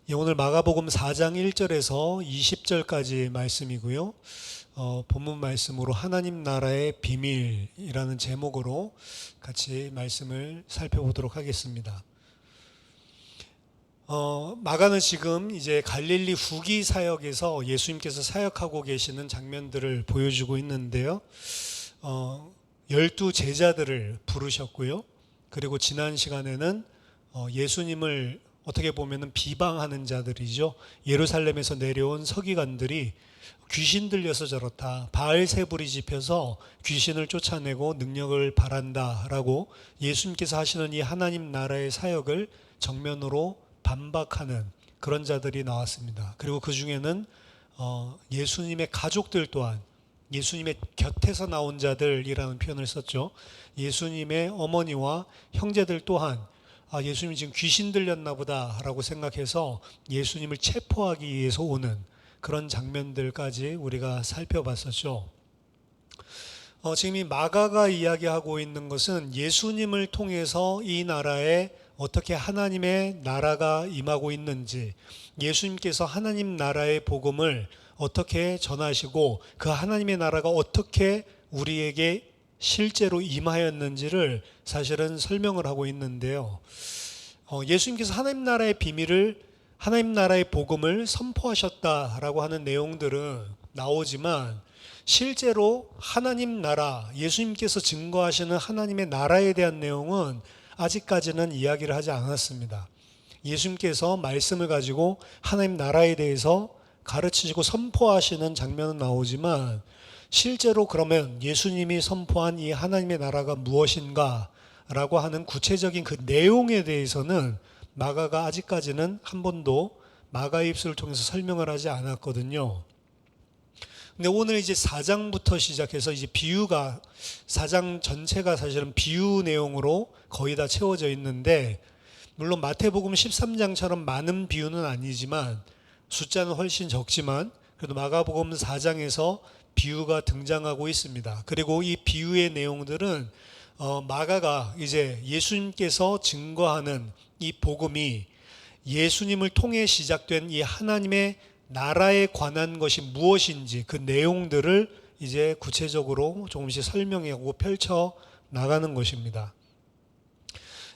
예, 오늘 마가복음 4장 1절에서 20절까지 말씀이고요. 본문 말씀으로 하나님 나라의 비밀이라는 제목으로 같이 말씀을 살펴보도록 하겠습니다. 마가는 지금 이제 갈릴리 후기 사역에서 예수님께서 사역하고 계시는 장면들을 보여주고 있는데요. 12 제자들을 부르셨고요. 그리고 지난 시간에는 예수님을 어떻게 보면 비방하는 자들이죠. 예루살렘에서 내려온 서기관들이 귀신 들려서 저렇다, 바알세불이 집혀서 귀신을 쫓아내고 능력을 바란다라고 예수님께서 하시는 이 하나님 나라의 사역을 정면으로 반박하는 그런 자들이 나왔습니다. 그리고 그 중에는 예수님의 가족들 또한, 예수님의 곁에서 나온 자들이라는 표현을 썼죠. 예수님의 어머니와 형제들 또한 예수님이 지금 귀신 들렸나 보다라고 생각해서 예수님을 체포하기 위해서 오는 그런 장면들까지 우리가 살펴봤었죠. 지금 이 마가가 이야기하고 있는 것은 예수님을 통해서 이 나라에 어떻게 하나님의 나라가 임하고 있는지, 예수님께서 하나님 나라의 복음을 어떻게 전하시고 그 하나님의 나라가 어떻게 우리에게 실제로 임하였는지를 사실은 설명을 하고 있는데요. 예수님께서 하나님 나라의 비밀을, 하나님 나라의 복음을 선포하셨다라고 하는 내용들은 나오지만 실제로 하나님 나라, 예수님께서 증거하시는 하나님의 나라에 대한 내용은 아직까지는 이야기를 하지 않았습니다. 예수님께서 말씀을 가지고 하나님 나라에 대해서 가르치시고 선포하시는 장면은 나오지만 실제로 그러면 예수님이 선포한 이 하나님의 나라가 무엇인가 라고 하는 구체적인 그 내용에 대해서는 마가가 아직까지는 한 번도 마가의 입술을 통해서 설명을 하지 않았거든요. 근데 오늘 이제 4장부터 시작해서 이제 비유가, 4장 전체가 사실은 비유 내용으로 거의 다 채워져 있는데, 물론 마태복음 13장처럼 많은 비유는 아니지만, 숫자는 훨씬 적지만 그래도 마가복음 4장에서 비유가 등장하고 있습니다. 그리고 이 비유의 내용들은 마가가 이제 예수님께서 증거하는 이 복음이 예수님을 통해 시작된 이 하나님의 나라에 관한 것이 무엇인지 그 내용들을 이제 구체적으로 조금씩 설명하고 펼쳐 나가는 것입니다.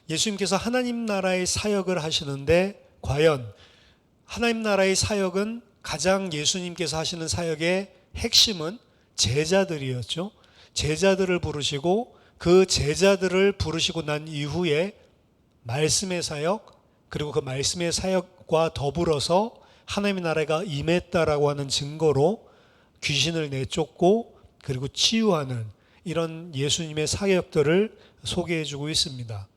예수님께서 하나님 나라의 사역을 하시는데 과연 하나님 나라의 사역은, 가장 예수님께서 하시는 사역의 핵심은 제자들이었죠. 제자들을 부르시고 그 제자들을 부르시고 난 이후에 말씀의 사역, 그리고 그 말씀의 사역과 더불어서 하나님의 나라가 임했다라고 하는 증거로 귀신을 내쫓고 그리고 치유하는 이런 예수님의 사역들을 소개해주고 있습니다.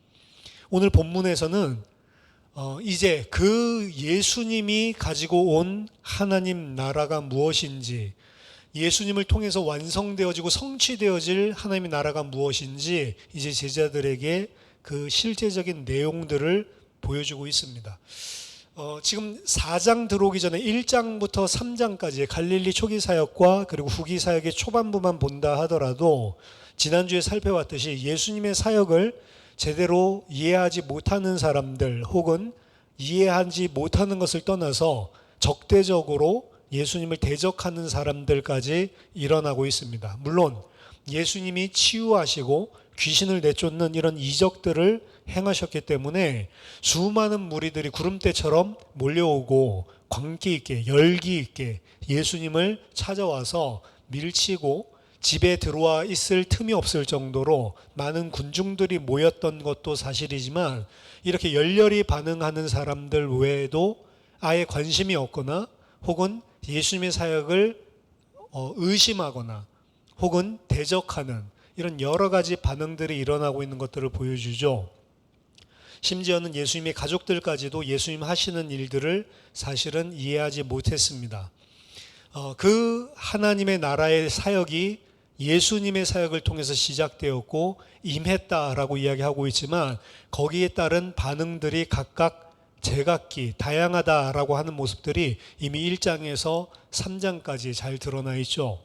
오늘 본문에서는 이제 그 예수님이 가지고 온 하나님 나라가 무엇인지, 예수님을 통해서 완성되어지고 성취되어질 하나님의 나라가 무엇인지 이제 제자들에게 그 실제적인 내용들을 보여주고 있습니다. 지금 4장 들어오기 전에 1장부터 3장까지의 갈릴리 초기 사역과 그리고 후기 사역의 초반부만 본다 하더라도 지난주에 살펴봤듯이 예수님의 사역을 제대로 이해하지 못하는 사람들 혹은 이해하지 못하는 것을 떠나서 적대적으로 예수님을 대적하는 사람들까지 일어나고 있습니다. 물론 예수님이 치유하시고 귀신을 내쫓는 이런 이적들을 행하셨기 때문에 수많은 무리들이 구름대처럼 몰려오고 광기 있게, 열기 있게 예수님을 찾아와서 밀치고 집에 들어와 있을 틈이 없을 정도로 많은 군중들이 모였던 것도 사실이지만, 이렇게 열렬히 반응하는 사람들 외에도 아예 관심이 없거나 혹은 예수님의 사역을 의심하거나 혹은 대적하는 이런 여러 가지 반응들이 일어나고 있는 것들을 보여주죠. 심지어는 예수님의 가족들까지도 예수님 하시는 일들을 사실은 이해하지 못했습니다. 그 하나님의 나라의 사역이 예수님의 사역을 통해서 시작되었고 임했다라고 이야기하고 있지만 거기에 따른 반응들이 각각 제각기 다양하다라고 하는 모습들이 이미 1장에서 3장까지 잘 드러나 있죠.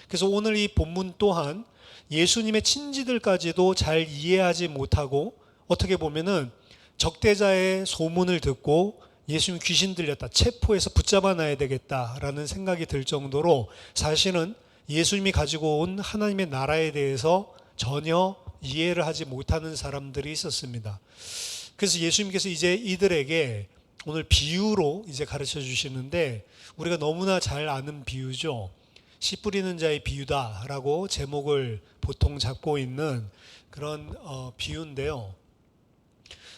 그래서 오늘 이 본문 또한 예수님의 친지들까지도 잘 이해하지 못하고 어떻게 보면은 적대자의 소문을 듣고 예수님 귀신 들렸다, 체포해서 붙잡아 놔야 되겠다라는 생각이 들 정도로 사실은 예수님이 가지고 온 하나님의 나라에 대해서 전혀 이해를 하지 못하는 사람들이 있었습니다. 그래서 예수님께서 이제 이들에게 오늘 비유로 이제 가르쳐 주시는데, 우리가 너무나 잘 아는 비유죠. 씨 뿌리는 자의 비유다라고 제목을 보통 잡고 있는 그런 비유인데요.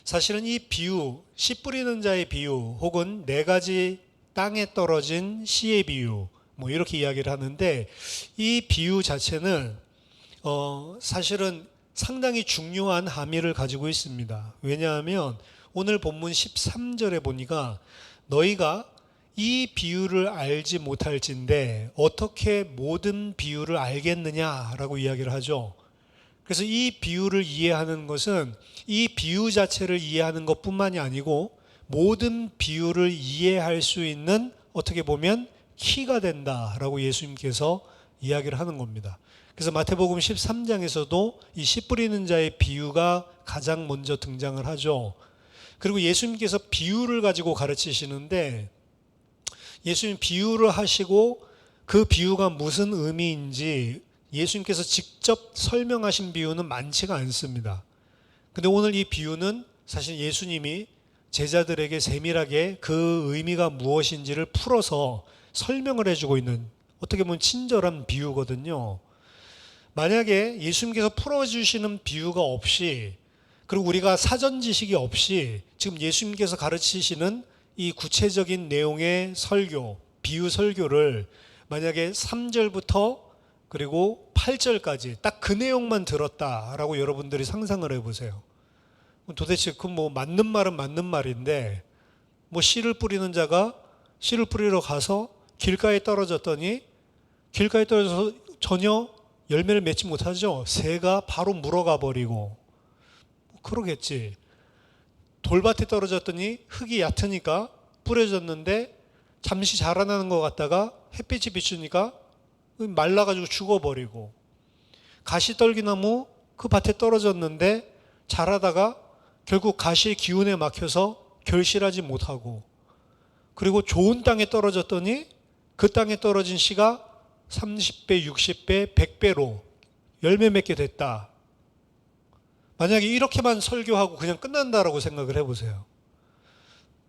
사실은 이 비유, 씨 뿌리는 자의 비유, 혹은 네 가지 땅에 떨어진 씨의 비유, 뭐 이렇게 이야기를 하는데, 이 비유 자체는 사실은 상당히 중요한 함의를 가지고 있습니다. 왜냐하면 오늘 본문 13절에 보니까 너희가 이 비유를 알지 못할진대 어떻게 모든 비유를 알겠느냐라고 이야기를 하죠. 그래서 이 비유를 이해하는 것은 이 비유 자체를 이해하는 것뿐만이 아니고 모든 비유를 이해할 수 있는, 어떻게 보면 키가 된다라고 예수님께서 이야기를 하는 겁니다. 그래서 마태복음 13장에서도 이 씨 뿌리는 자의 비유가 가장 먼저 등장을 하죠. 그리고 예수님께서 비유를 가지고 가르치시는데, 예수님 비유를 하시고 그 비유가 무슨 의미인지 예수님께서 직접 설명하신 비유는 많지가 않습니다. 근데 오늘 이 비유는 사실 예수님이 제자들에게 세밀하게 그 의미가 무엇인지를 풀어서 설명을 해주고 있는, 어떻게 보면 친절한 비유거든요. 만약에 예수님께서 풀어주시는 비유가 없이, 그리고 우리가 사전 지식이 없이 지금 예수님께서 가르치시는 이 구체적인 내용의 설교, 비유 설교를 만약에 3절부터 그리고 8절까지 딱 그 내용만 들었다라고 여러분들이 상상을 해보세요. 도대체 그 뭐 맞는 말은 맞는 말인데, 뭐 씨를 뿌리는 자가 씨를 뿌리러 가서 길가에 떨어졌더니 길가에 떨어져서 전혀 열매를 맺지 못하죠. 새가 바로 물어가 버리고, 그러겠지. 돌밭에 떨어졌더니 흙이 얕으니까 뿌려졌는데 잠시 자라나는 것 같다가 햇빛이 비추니까 말라가지고 죽어버리고, 가시떨기나무 그 밭에 떨어졌는데 자라다가 결국 가시의 기운에 막혀서 결실하지 못하고, 그리고 좋은 땅에 떨어졌더니 그 땅에 떨어진 씨가 30배, 60배, 100배로 열매 맺게 됐다. 만약에 이렇게만 설교하고 그냥 끝난다라고 생각을 해보세요.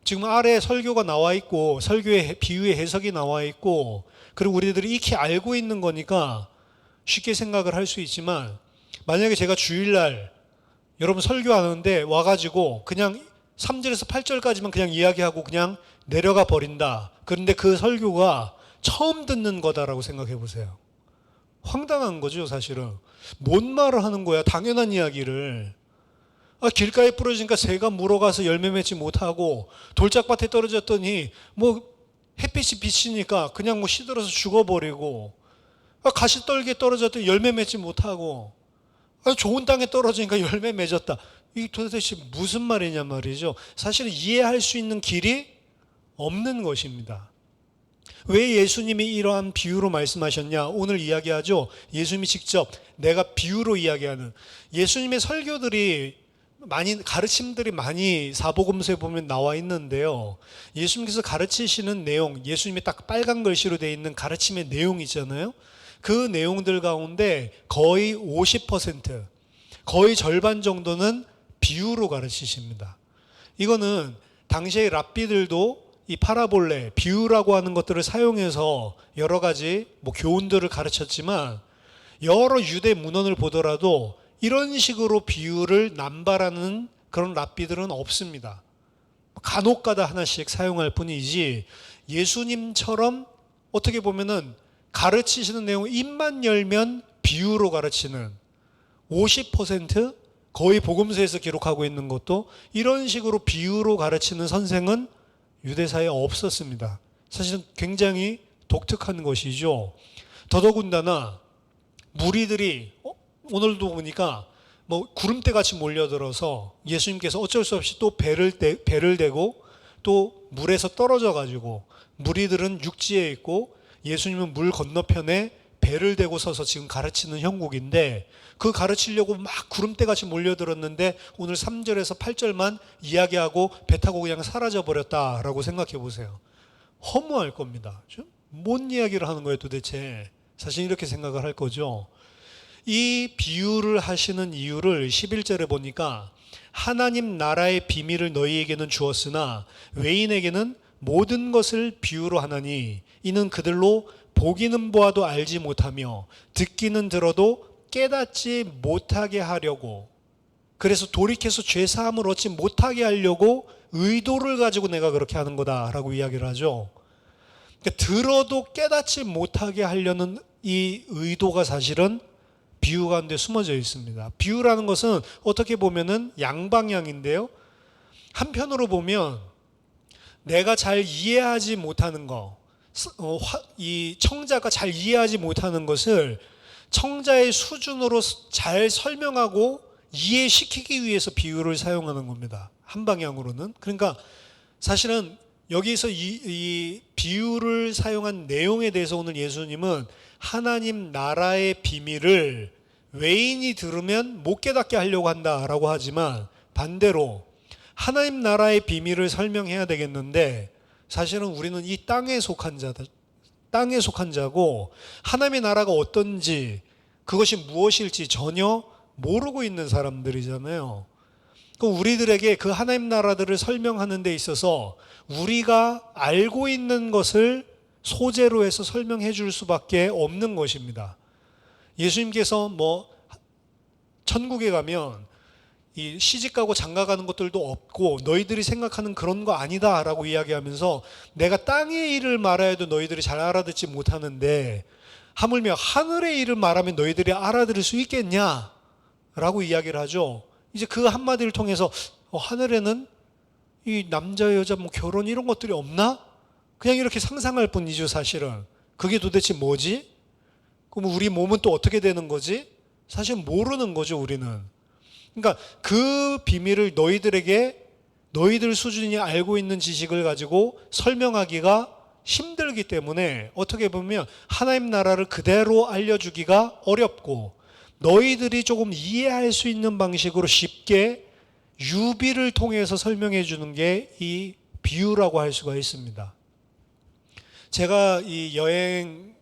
지금 아래에 설교가 나와 있고 설교의 비유의 해석이 나와 있고, 그리고 우리들이 익히 알고 있는 거니까 쉽게 생각을 할 수 있지만, 만약에 제가 주일날 여러분 설교하는데 와가지고 그냥 3절에서 8절까지만 그냥 이야기하고 그냥 내려가 버린다. 그런데 그 설교가 처음 듣는 거다라고 생각해 보세요. 황당한 거죠, 사실은. 뭔 말을 하는 거야, 당연한 이야기를. 길가에 부러지니까 새가 물어가서 열매 맺지 못하고, 돌짝밭에 떨어졌더니 뭐 햇빛이 비치니까 그냥 뭐 시들어서 죽어버리고, 가시떨기에 떨어졌더니 열매 맺지 못하고, 좋은 땅에 떨어지니까 열매 맺었다. 이게 도대체 무슨 말이냐 말이죠. 사실은 이해할 수 있는 길이 없는 것입니다. 왜 예수님이 이러한 비유로 말씀하셨냐? 오늘 이야기하죠. 예수님이 직접 내가 비유로 이야기하는, 예수님의 설교들이 많이, 가르침들이 많이 사복음서에 보면 나와 있는데요. 예수님께서 가르치시는 내용, 예수님이 딱 빨간 글씨로 되어 있는 가르침의 내용 있잖아요. 그 내용들 가운데 거의 50%, 거의 절반 정도는 비유로 가르치십니다. 이거는 당시의 랍비들도 이 파라볼레, 비유라고 하는 것들을 사용해서 여러 가지 뭐 교훈들을 가르쳤지만, 여러 유대 문헌을 보더라도 이런 식으로 비유를 남발하는 그런 랍비들은 없습니다. 간혹가다 하나씩 사용할 뿐이지, 예수님처럼 어떻게 보면은 가르치시는 내용 입만 열면 비유로 가르치는 50%, 거의 복음서에서 기록하고 있는 것도 이런 식으로 비유로 가르치는 선생은 유대사에 없었습니다. 사실은 굉장히 독특한 것이죠. 더더군다나 무리들이 오늘도 보니까 뭐 구름대 같이 몰려들어서 예수님께서 어쩔 수 없이 또 배를 대고 또 물에서 떨어져 가지고, 무리들은 육지에 있고 예수님은 물 건너편에 배를 대고 서서 지금 가르치는 형국인데 그 가르치려고 막 구름대같이 몰려들었는데 오늘 3절에서 8절만 이야기하고 배 타고 그냥 사라져버렸다라고 생각해 보세요. 허무할 겁니다. 뭔 이야기를 하는 거예요 도대체. 사실 이렇게 생각을 할 거죠. 이 비유를 하시는 이유를 11절에 보니까 하나님 나라의 비밀을 너희에게는 주었으나 외인에게는 모든 것을 비유로 하나니 이는 그들로 보기는 보아도 알지 못하며 듣기는 들어도 깨닫지 못하게 하려고, 그래서 돌이켜서 죄사함을 얻지 못하게 하려고 의도를 가지고 내가 그렇게 하는 거다라고 이야기를 하죠. 그러니까 들어도 깨닫지 못하게 하려는 이 의도가 사실은 비유 가운데 숨어져 있습니다. 비유라는 것은 어떻게 보면은 양방향인데요. 한편으로 보면 내가 잘 이해하지 못하는 거, 이 청자가 잘 이해하지 못하는 것을 청자의 수준으로 잘 설명하고 이해시키기 위해서 비유를 사용하는 겁니다. 한 방향으로는. 그러니까 사실은 여기서 이 비유를 사용한 내용에 대해서 오늘 예수님은 하나님 나라의 비밀을 외인이 들으면 못 깨닫게 하려고 한다라고 하지만 반대로 하나님 나라의 비밀을 설명해야 되겠는데 사실은 우리는 이 땅에 속한 자고 하나님의 나라가 어떤지 그것이 무엇일지 전혀 모르고 있는 사람들이잖아요. 그럼 우리들에게 그 하나님 나라들을 설명하는 데 있어서 우리가 알고 있는 것을 소재로 해서 설명해 줄 수밖에 없는 것입니다. 예수님께서 천국에 가면 이 시집가고 장가가는 것들도 없고 너희들이 생각하는 그런 거 아니다 라고 이야기하면서 내가 땅의 일을 말해도 너희들이 잘 알아듣지 못하는데 하물며 하늘의 일을 말하면 너희들이 알아들을 수 있겠냐 라고 이야기를 하죠. 이제 그 한마디를 통해서 하늘에는 이 남자 여자 결혼 이런 것들이 없나? 그냥 이렇게 상상할 뿐이죠. 사실은 그게 도대체 뭐지? 그럼 우리 몸은 또 어떻게 되는 거지? 사실 모르는 거죠. 우리는. 그러니까 그 비밀을 너희들 수준이 알고 있는 지식을 가지고 설명하기가 힘들기 때문에 어떻게 보면 하나님 나라를 그대로 알려주기가 어렵고 너희들이 조금 이해할 수 있는 방식으로 쉽게 유비를 통해서 설명해 주는 게 이 비유라고 할 수가 있습니다. 제가 이 여행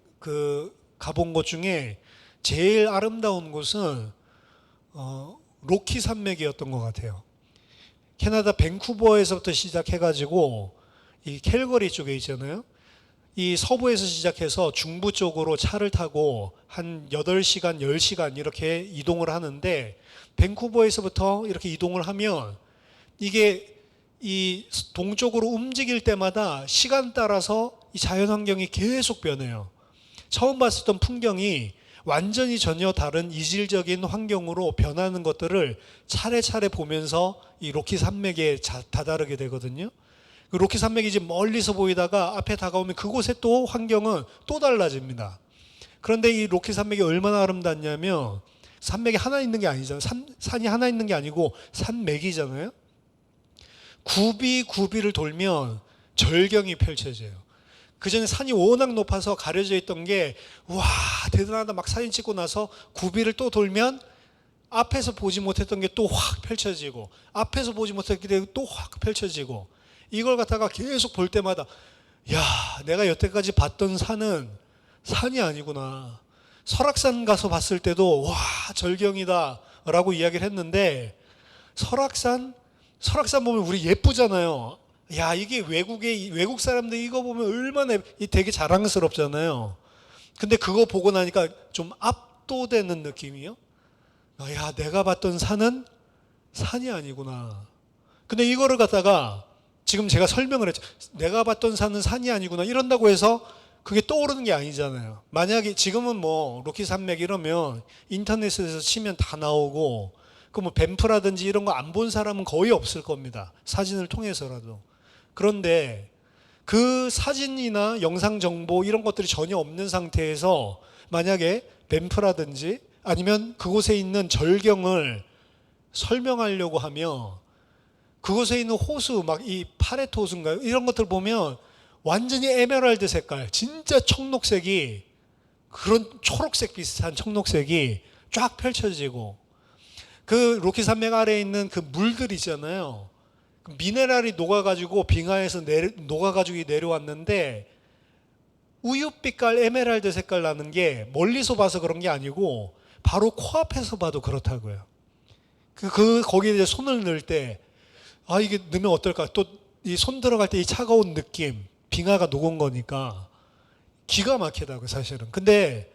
가본 곳 중에 제일 아름다운 곳은 로키 산맥이었던 것 같아요. 캐나다 밴쿠버에서부터 시작해가지고 이 캘거리 쪽에 있잖아요. 이 서부에서 시작해서 중부 쪽으로 차를 타고 한 8시간, 10시간 이렇게 이동을 하는데 밴쿠버에서부터 이렇게 이동을 하면 이게 이 동쪽으로 움직일 때마다 시간 따라서 이 자연환경이 계속 변해요. 처음 봤었던 풍경이 완전히 전혀 다른 이질적인 환경으로 변하는 것들을 차례차례 보면서 이 로키 산맥에 다다르게 되거든요. 그 로키 산맥이 이제 멀리서 보이다가 앞에 다가오면 그곳에 또 환경은 또 달라집니다. 그런데 이 로키 산맥이 얼마나 아름답냐면 산맥이 하나 있는 게 아니잖아요. 산이 하나 있는 게 아니고 산맥이잖아요. 굽이를 돌면 절경이 펼쳐져요. 그전에 산이 워낙 높아서 가려져 있던 게 와 대단하다 막 사진 찍고 나서 굽이를 또 돌면 앞에서 보지 못했던 게 또 확 펼쳐지고 앞에서 보지 못했던 게 또 확 펼쳐지고 이걸 갖다가 계속 볼 때마다 야 내가 여태까지 봤던 산은 산이 아니구나. 설악산 가서 봤을 때도 와 절경이다 라고 이야기를 했는데 설악산 보면 우리 예쁘잖아요. 야 이게 외국 사람들 이거 보면 얼마나 되게 자랑스럽잖아요. 근데 그거 보고 나니까 좀 압도되는 느낌이요. 야 내가 봤던 산은 산이 아니구나. 근데 이거를 갖다가 지금 제가 설명을 했죠. 내가 봤던 산은 산이 아니구나 이런다고 해서 그게 떠오르는 게 아니잖아요. 만약에 지금은 로키 산맥 이러면 인터넷에서 치면 다 나오고 그 밴프라든지 이런 거 안 본 사람은 거의 없을 겁니다. 사진을 통해서라도. 그런데 그 사진이나 영상 정보 이런 것들이 전혀 없는 상태에서 만약에 밴프라든지 아니면 그곳에 있는 절경을 설명하려고 하면 그곳에 있는 호수 막 이 파레토 호수인가요? 이런 것들 보면 완전히 에메랄드 색깔 진짜 청록색이 그런 초록색 비슷한 청록색이 쫙 펼쳐지고, 그 로키 산맥 아래에 있는 그 물들 있잖아요. 그 미네랄이 녹아가지고 빙하에서 녹아가지고 내려왔는데 우윳빛깔 에메랄드 색깔 나는 게 멀리서 봐서 그런 게 아니고 바로 코앞에서 봐도 그렇다고요. 거기에 이제 손을 넣을 때, 아, 이게 넣으면 어떨까? 또 이 손 들어갈 때 이 차가운 느낌, 빙하가 녹은 거니까 기가 막히다고 사실은. 근데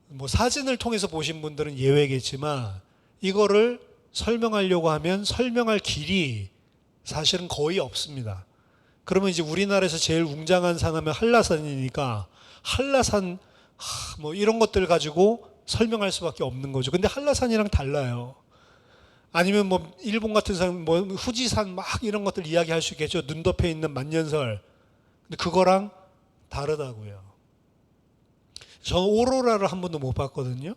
뭐 사진을 통해서 보신 분들은 예외겠지만 이거를 설명하려고 하면 설명할 길이 사실은 거의 없습니다. 그러면 이제 우리나라에서 제일 웅장한 산 하면 한라산이니까 한라산 뭐 이런 것들 가지고 설명할 수밖에 없는 거죠. 근데 한라산이랑 달라요. 아니면 뭐 일본 같은 산, 뭐 후지산 막 이런 것들 이야기할 수 있겠죠. 눈 덮여 있는 만년설. 근데 그거랑 다르다고요. 저는 오로라를 한 번도 못 봤거든요.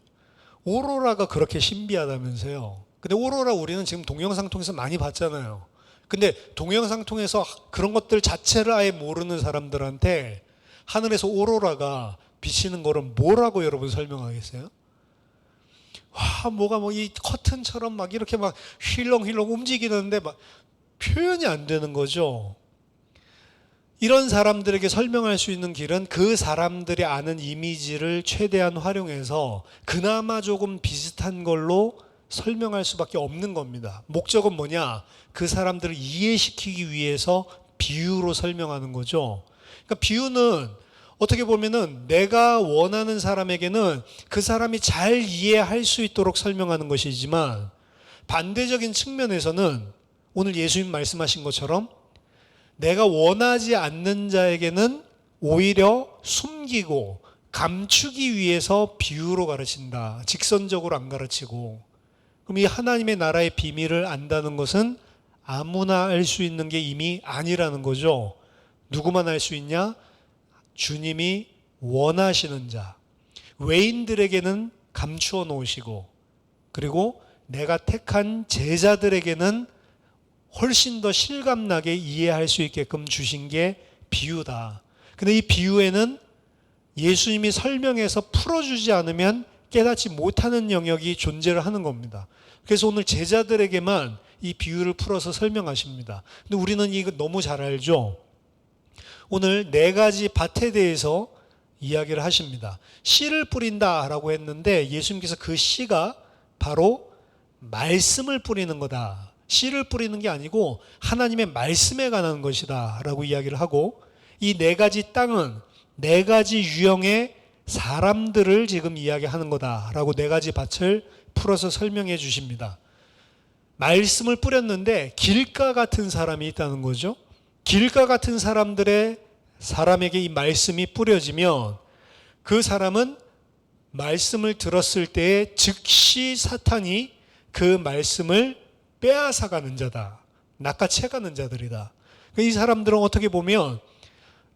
오로라가 그렇게 신비하다면서요. 근데 오로라 우리는 지금 동영상 통해서 많이 봤잖아요. 근데 동영상 통해서 그런 것들 자체를 아예 모르는 사람들한테 하늘에서 오로라가 비치는 거를 뭐라고 여러분 설명하겠어요? 와, 뭐가 뭐 이 커튼처럼 막 이렇게 막 휘렁휘렁 움직이는데 막 표현이 안 되는 거죠. 이런 사람들에게 설명할 수 있는 길은 그 사람들이 아는 이미지를 최대한 활용해서 그나마 조금 비슷한 걸로 설명할 수밖에 없는 겁니다. 목적은 뭐냐? 그 사람들을 이해시키기 위해서 비유로 설명하는 거죠. 그러니까 비유는 어떻게 보면은 내가 원하는 사람에게는 그 사람이 잘 이해할 수 있도록 설명하는 것이지만 반대적인 측면에서는 오늘 예수님 말씀하신 것처럼 내가 원하지 않는 자에게는 오히려 숨기고 감추기 위해서 비유로 가르친다. 직선적으로 안 가르치고. 그럼 이 하나님의 나라의 비밀을 안다는 것은 아무나 알 수 있는 게 이미 아니라는 거죠. 누구만 알 수 있냐? 주님이 원하시는 자, 외인들에게는 감추어 놓으시고, 그리고 내가 택한 제자들에게는 훨씬 더 실감나게 이해할 수 있게끔 주신 게 비유다. 근데 이 비유에는 예수님이 설명해서 풀어주지 않으면 깨닫지 못하는 영역이 존재를 하는 겁니다. 그래서 오늘 제자들에게만 이 비유를 풀어서 설명하십니다. 근데 우리는 이거 너무 잘 알죠? 오늘 4가지 밭에 대해서 이야기를 하십니다. 씨를 뿌린다라고 했는데 예수님께서 그 씨가 바로 말씀을 뿌리는 거다. 씨를 뿌리는 게 아니고 하나님의 말씀에 관한 것이다 라고 이야기를 하고, 이 4가지 땅은 4가지 유형의 사람들을 지금 이야기하는 거다 라고 4가지 밭을 풀어서 설명해 주십니다. 말씀을 뿌렸는데 길가 같은 사람이 있다는 거죠. 길가 같은 사람에게 이 말씀이 뿌려지면 그 사람은 말씀을 들었을 때에 즉시 사탄이 그 말씀을 빼앗아가는 자다. 낚아채가는 자들이다. 이 사람들은 어떻게 보면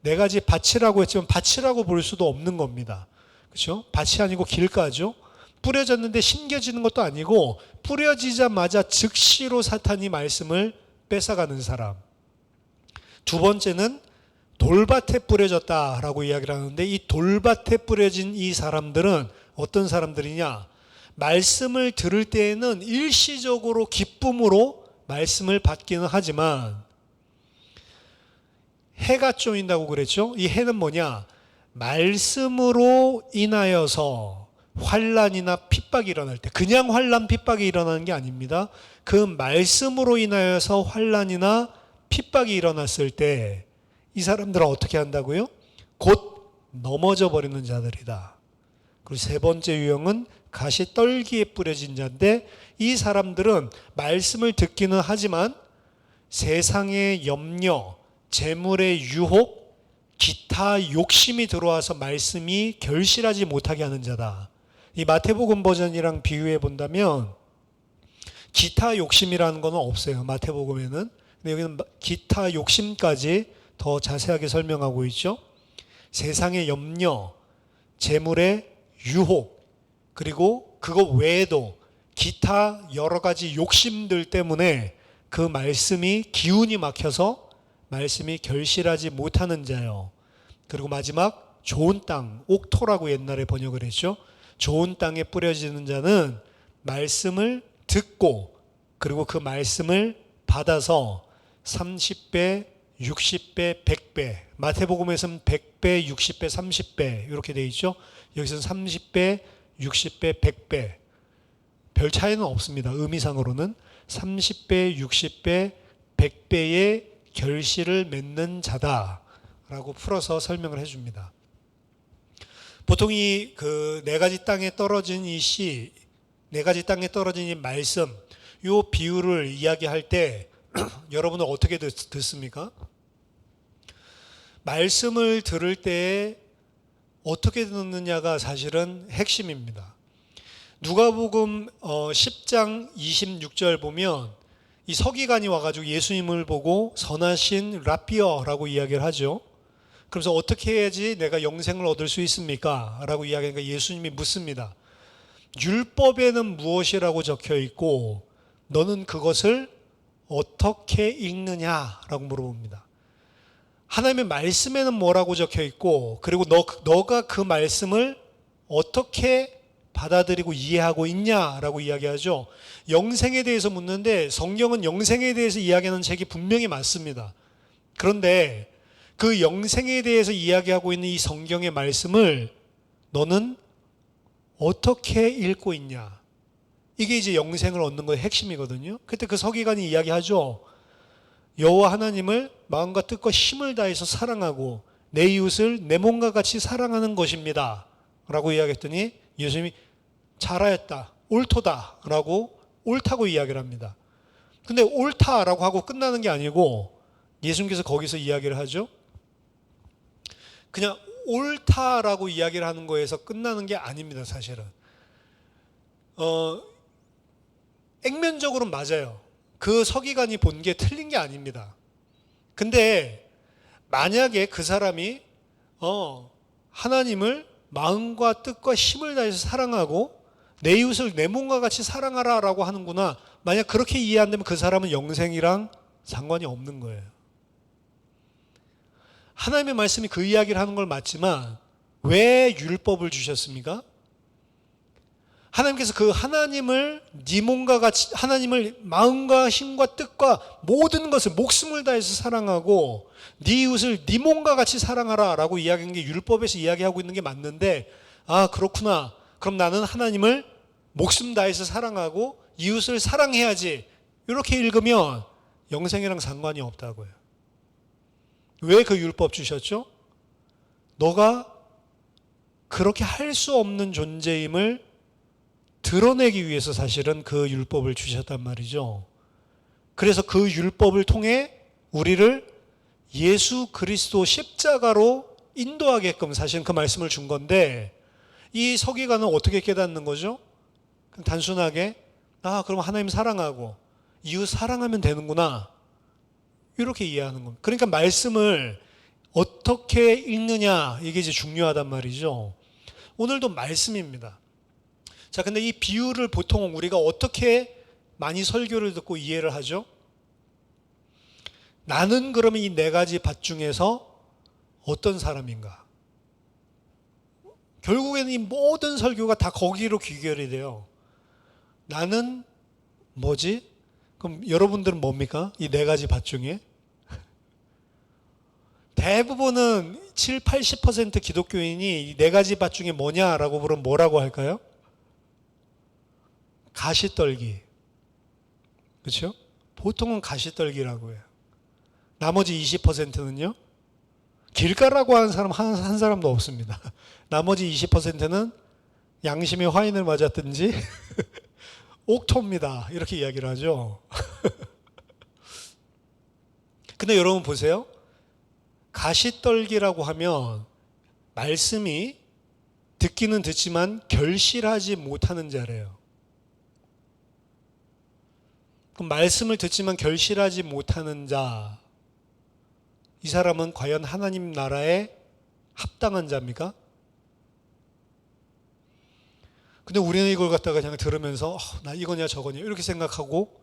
4가지 밭이라고 했지만 밭이라고 볼 수도 없는 겁니다. 그렇죠? 밭이 아니고 길가죠. 뿌려졌는데 심겨지는 것도 아니고 뿌려지자마자 즉시로 사탄이 말씀을 뺏어가는 사람. 2번째는 돌밭에 뿌려졌다라고 이야기를 하는데, 이 돌밭에 뿌려진 이 사람들은 어떤 사람들이냐? 말씀을 들을 때에는 일시적으로 기쁨으로 말씀을 받기는 하지만 해가 쪼인다고 그랬죠? 이 해는 뭐냐? 말씀으로 인하여서 환난이나 핍박이 일어날 때, 그냥 환난 핍박이 일어나는 게 아닙니다. 그 말씀으로 인하여서 환난이나 핍박이 일어났을 때 이 사람들은 어떻게 한다고요? 곧 넘어져 버리는 자들이다. 그리고 3번째 유형은 가시떨기에 뿌려진 자인데, 이 사람들은 말씀을 듣기는 하지만 세상의 염려, 재물의 유혹, 기타 욕심이 들어와서 말씀이 결실하지 못하게 하는 자다. 이 마태복음 버전이랑 비유해 본다면 기타 욕심이라는 건 없어요. 마태복음에는. 근데 여기는 기타 욕심까지 더 자세하게 설명하고 있죠. 세상의 염려, 재물의 유혹, 그리고 그거 외에도 기타 여러 가지 욕심들 때문에 그 말씀이 기운이 막혀서 말씀이 결실하지 못하는 자요. 그리고 마지막 좋은 땅, 옥토라고 옛날에 번역을 했죠. 좋은 땅에 뿌려지는 자는 말씀을 듣고 그리고 그 말씀을 받아서 30배, 60배, 100배. 마태복음에서는 100배, 60배, 30배 이렇게 돼 있죠. 여기서는 30배, 60배, 100배. 별 차이는 없습니다. 의미상으로는 30배, 60배, 100배의 결실을 맺는 자다라고 풀어서 설명을 해줍니다. 보통 이 그 네 가지 땅에 떨어진 이 씨, 네 가지 땅에 떨어진 이 말씀, 요 비유를 이야기할 때 여러분은 어떻게 듣습니까? 말씀을 들을 때 어떻게 듣느냐가 사실은 핵심입니다. 누가복음 10장 26절 보면 이 서기관이 와가지고 예수님을 보고 선하신 라비어라고 이야기를 하죠. 그래서 어떻게 해야지 내가 영생을 얻을 수 있습니까? 라고 이야기하니까 예수님이 묻습니다. 율법에는 무엇이라고 적혀 있고 너는 그것을 어떻게 읽느냐? 라고 물어봅니다. 하나님의 말씀에는 뭐라고 적혀 있고 그리고 너가 그 말씀을 어떻게 받아들이고 이해하고 있냐라고 이야기하죠. 영생에 대해서 묻는데 성경은 영생에 대해서 이야기하는 책이 분명히 맞습니다. 그런데 그 영생에 대해서 이야기하고 있는 이 성경의 말씀을 너는 어떻게 읽고 있냐? 이게 이제 영생을 얻는 거의 핵심이거든요. 그때 그 서기관이 이야기하죠. 여호와 하나님을 마음과 뜻과 힘을 다해서 사랑하고 내 이웃을 내 몸과 같이 사랑하는 것입니다. 라고 이야기했더니 예수님이 잘하였다, 옳도다 라고 옳다고 이야기를 합니다. 근데 옳다라고 하고 끝나는 게 아니고 예수님께서 거기서 이야기를 하죠. 그냥 옳다라고 이야기를 하는 거에서 끝나는 게 아닙니다. 사실은 액면적으로 맞아요. 그 서기관이 본 게 틀린 게 아닙니다. 근데 만약에 그 사람이 하나님을 마음과 뜻과 힘을 다해서 사랑하고 내 이웃을 내 몸과 같이 사랑하라 라고 하는구나. 만약 그렇게 이해 안 되면 그 사람은 영생이랑 상관이 없는 거예요. 하나님의 말씀이 그 이야기를 하는 걸 맞지만 왜 율법을 주셨습니까? 하나님께서 그 하나님을 네 몸과 같이 하나님을 마음과 힘과 뜻과 모든 것을 목숨을 다해서 사랑하고 네 이웃을 네 몸과 같이 사랑하라 라고 이야기한 게 율법에서 이야기하고 있는 게 맞는데 아 그렇구나. 그럼 나는 하나님을 목숨 다해서 사랑하고 이웃을 사랑해야지. 이렇게 읽으면 영생이랑 상관이 없다고요. 왜 그 율법 주셨죠? 너가 그렇게 할 수 없는 존재임을 드러내기 위해서 사실은 그 율법을 주셨단 말이죠. 그래서 그 율법을 통해 우리를 예수 그리스도 십자가로 인도하게끔 사실은 그 말씀을 준 건데 이 서기관은 어떻게 깨닫는 거죠? 단순하게 그럼 하나님 사랑하고 이웃 사랑하면 되는구나 이렇게 이해하는 겁니다. 그러니까 말씀을 어떻게 읽느냐 이게 이제 중요하단 말이죠. 오늘도 말씀입니다. 자, 근데 이 비유를 보통 우리가 어떻게 많이 설교를 듣고 이해를 하죠? 나는 그러면 이 네 가지 밭 중에서 어떤 사람인가? 결국에는 이 모든 설교가 다 거기로 귀결이 돼요. 나는 뭐지? 그럼 여러분들은 뭡니까? 이 네 가지 밭 중에? 대부분은 7, 80% 기독교인이 이 네 가지 밭 중에 뭐냐라고 물으면 뭐라고 할까요? 가시떨기. 그렇죠? 보통은 가시떨기라고 해요. 나머지 20%는요? 길가라고 하는 사람 한 사람도 없습니다. 나머지 20%는 양심의 화인을 맞았든지 옥토입니다. 이렇게 이야기를 하죠. 근데 여러분 보세요. 가시떨기라고 하면 말씀이 듣기는 듣지만 결실하지 못하는 자래요. 그럼 말씀을 듣지만 결실하지 못하는 자, 이 사람은 과연 하나님 나라에 합당한 자입니까? 근데 우리는 이걸 갖다가 그냥 들으면서 나 이거냐 저거냐 이렇게 생각하고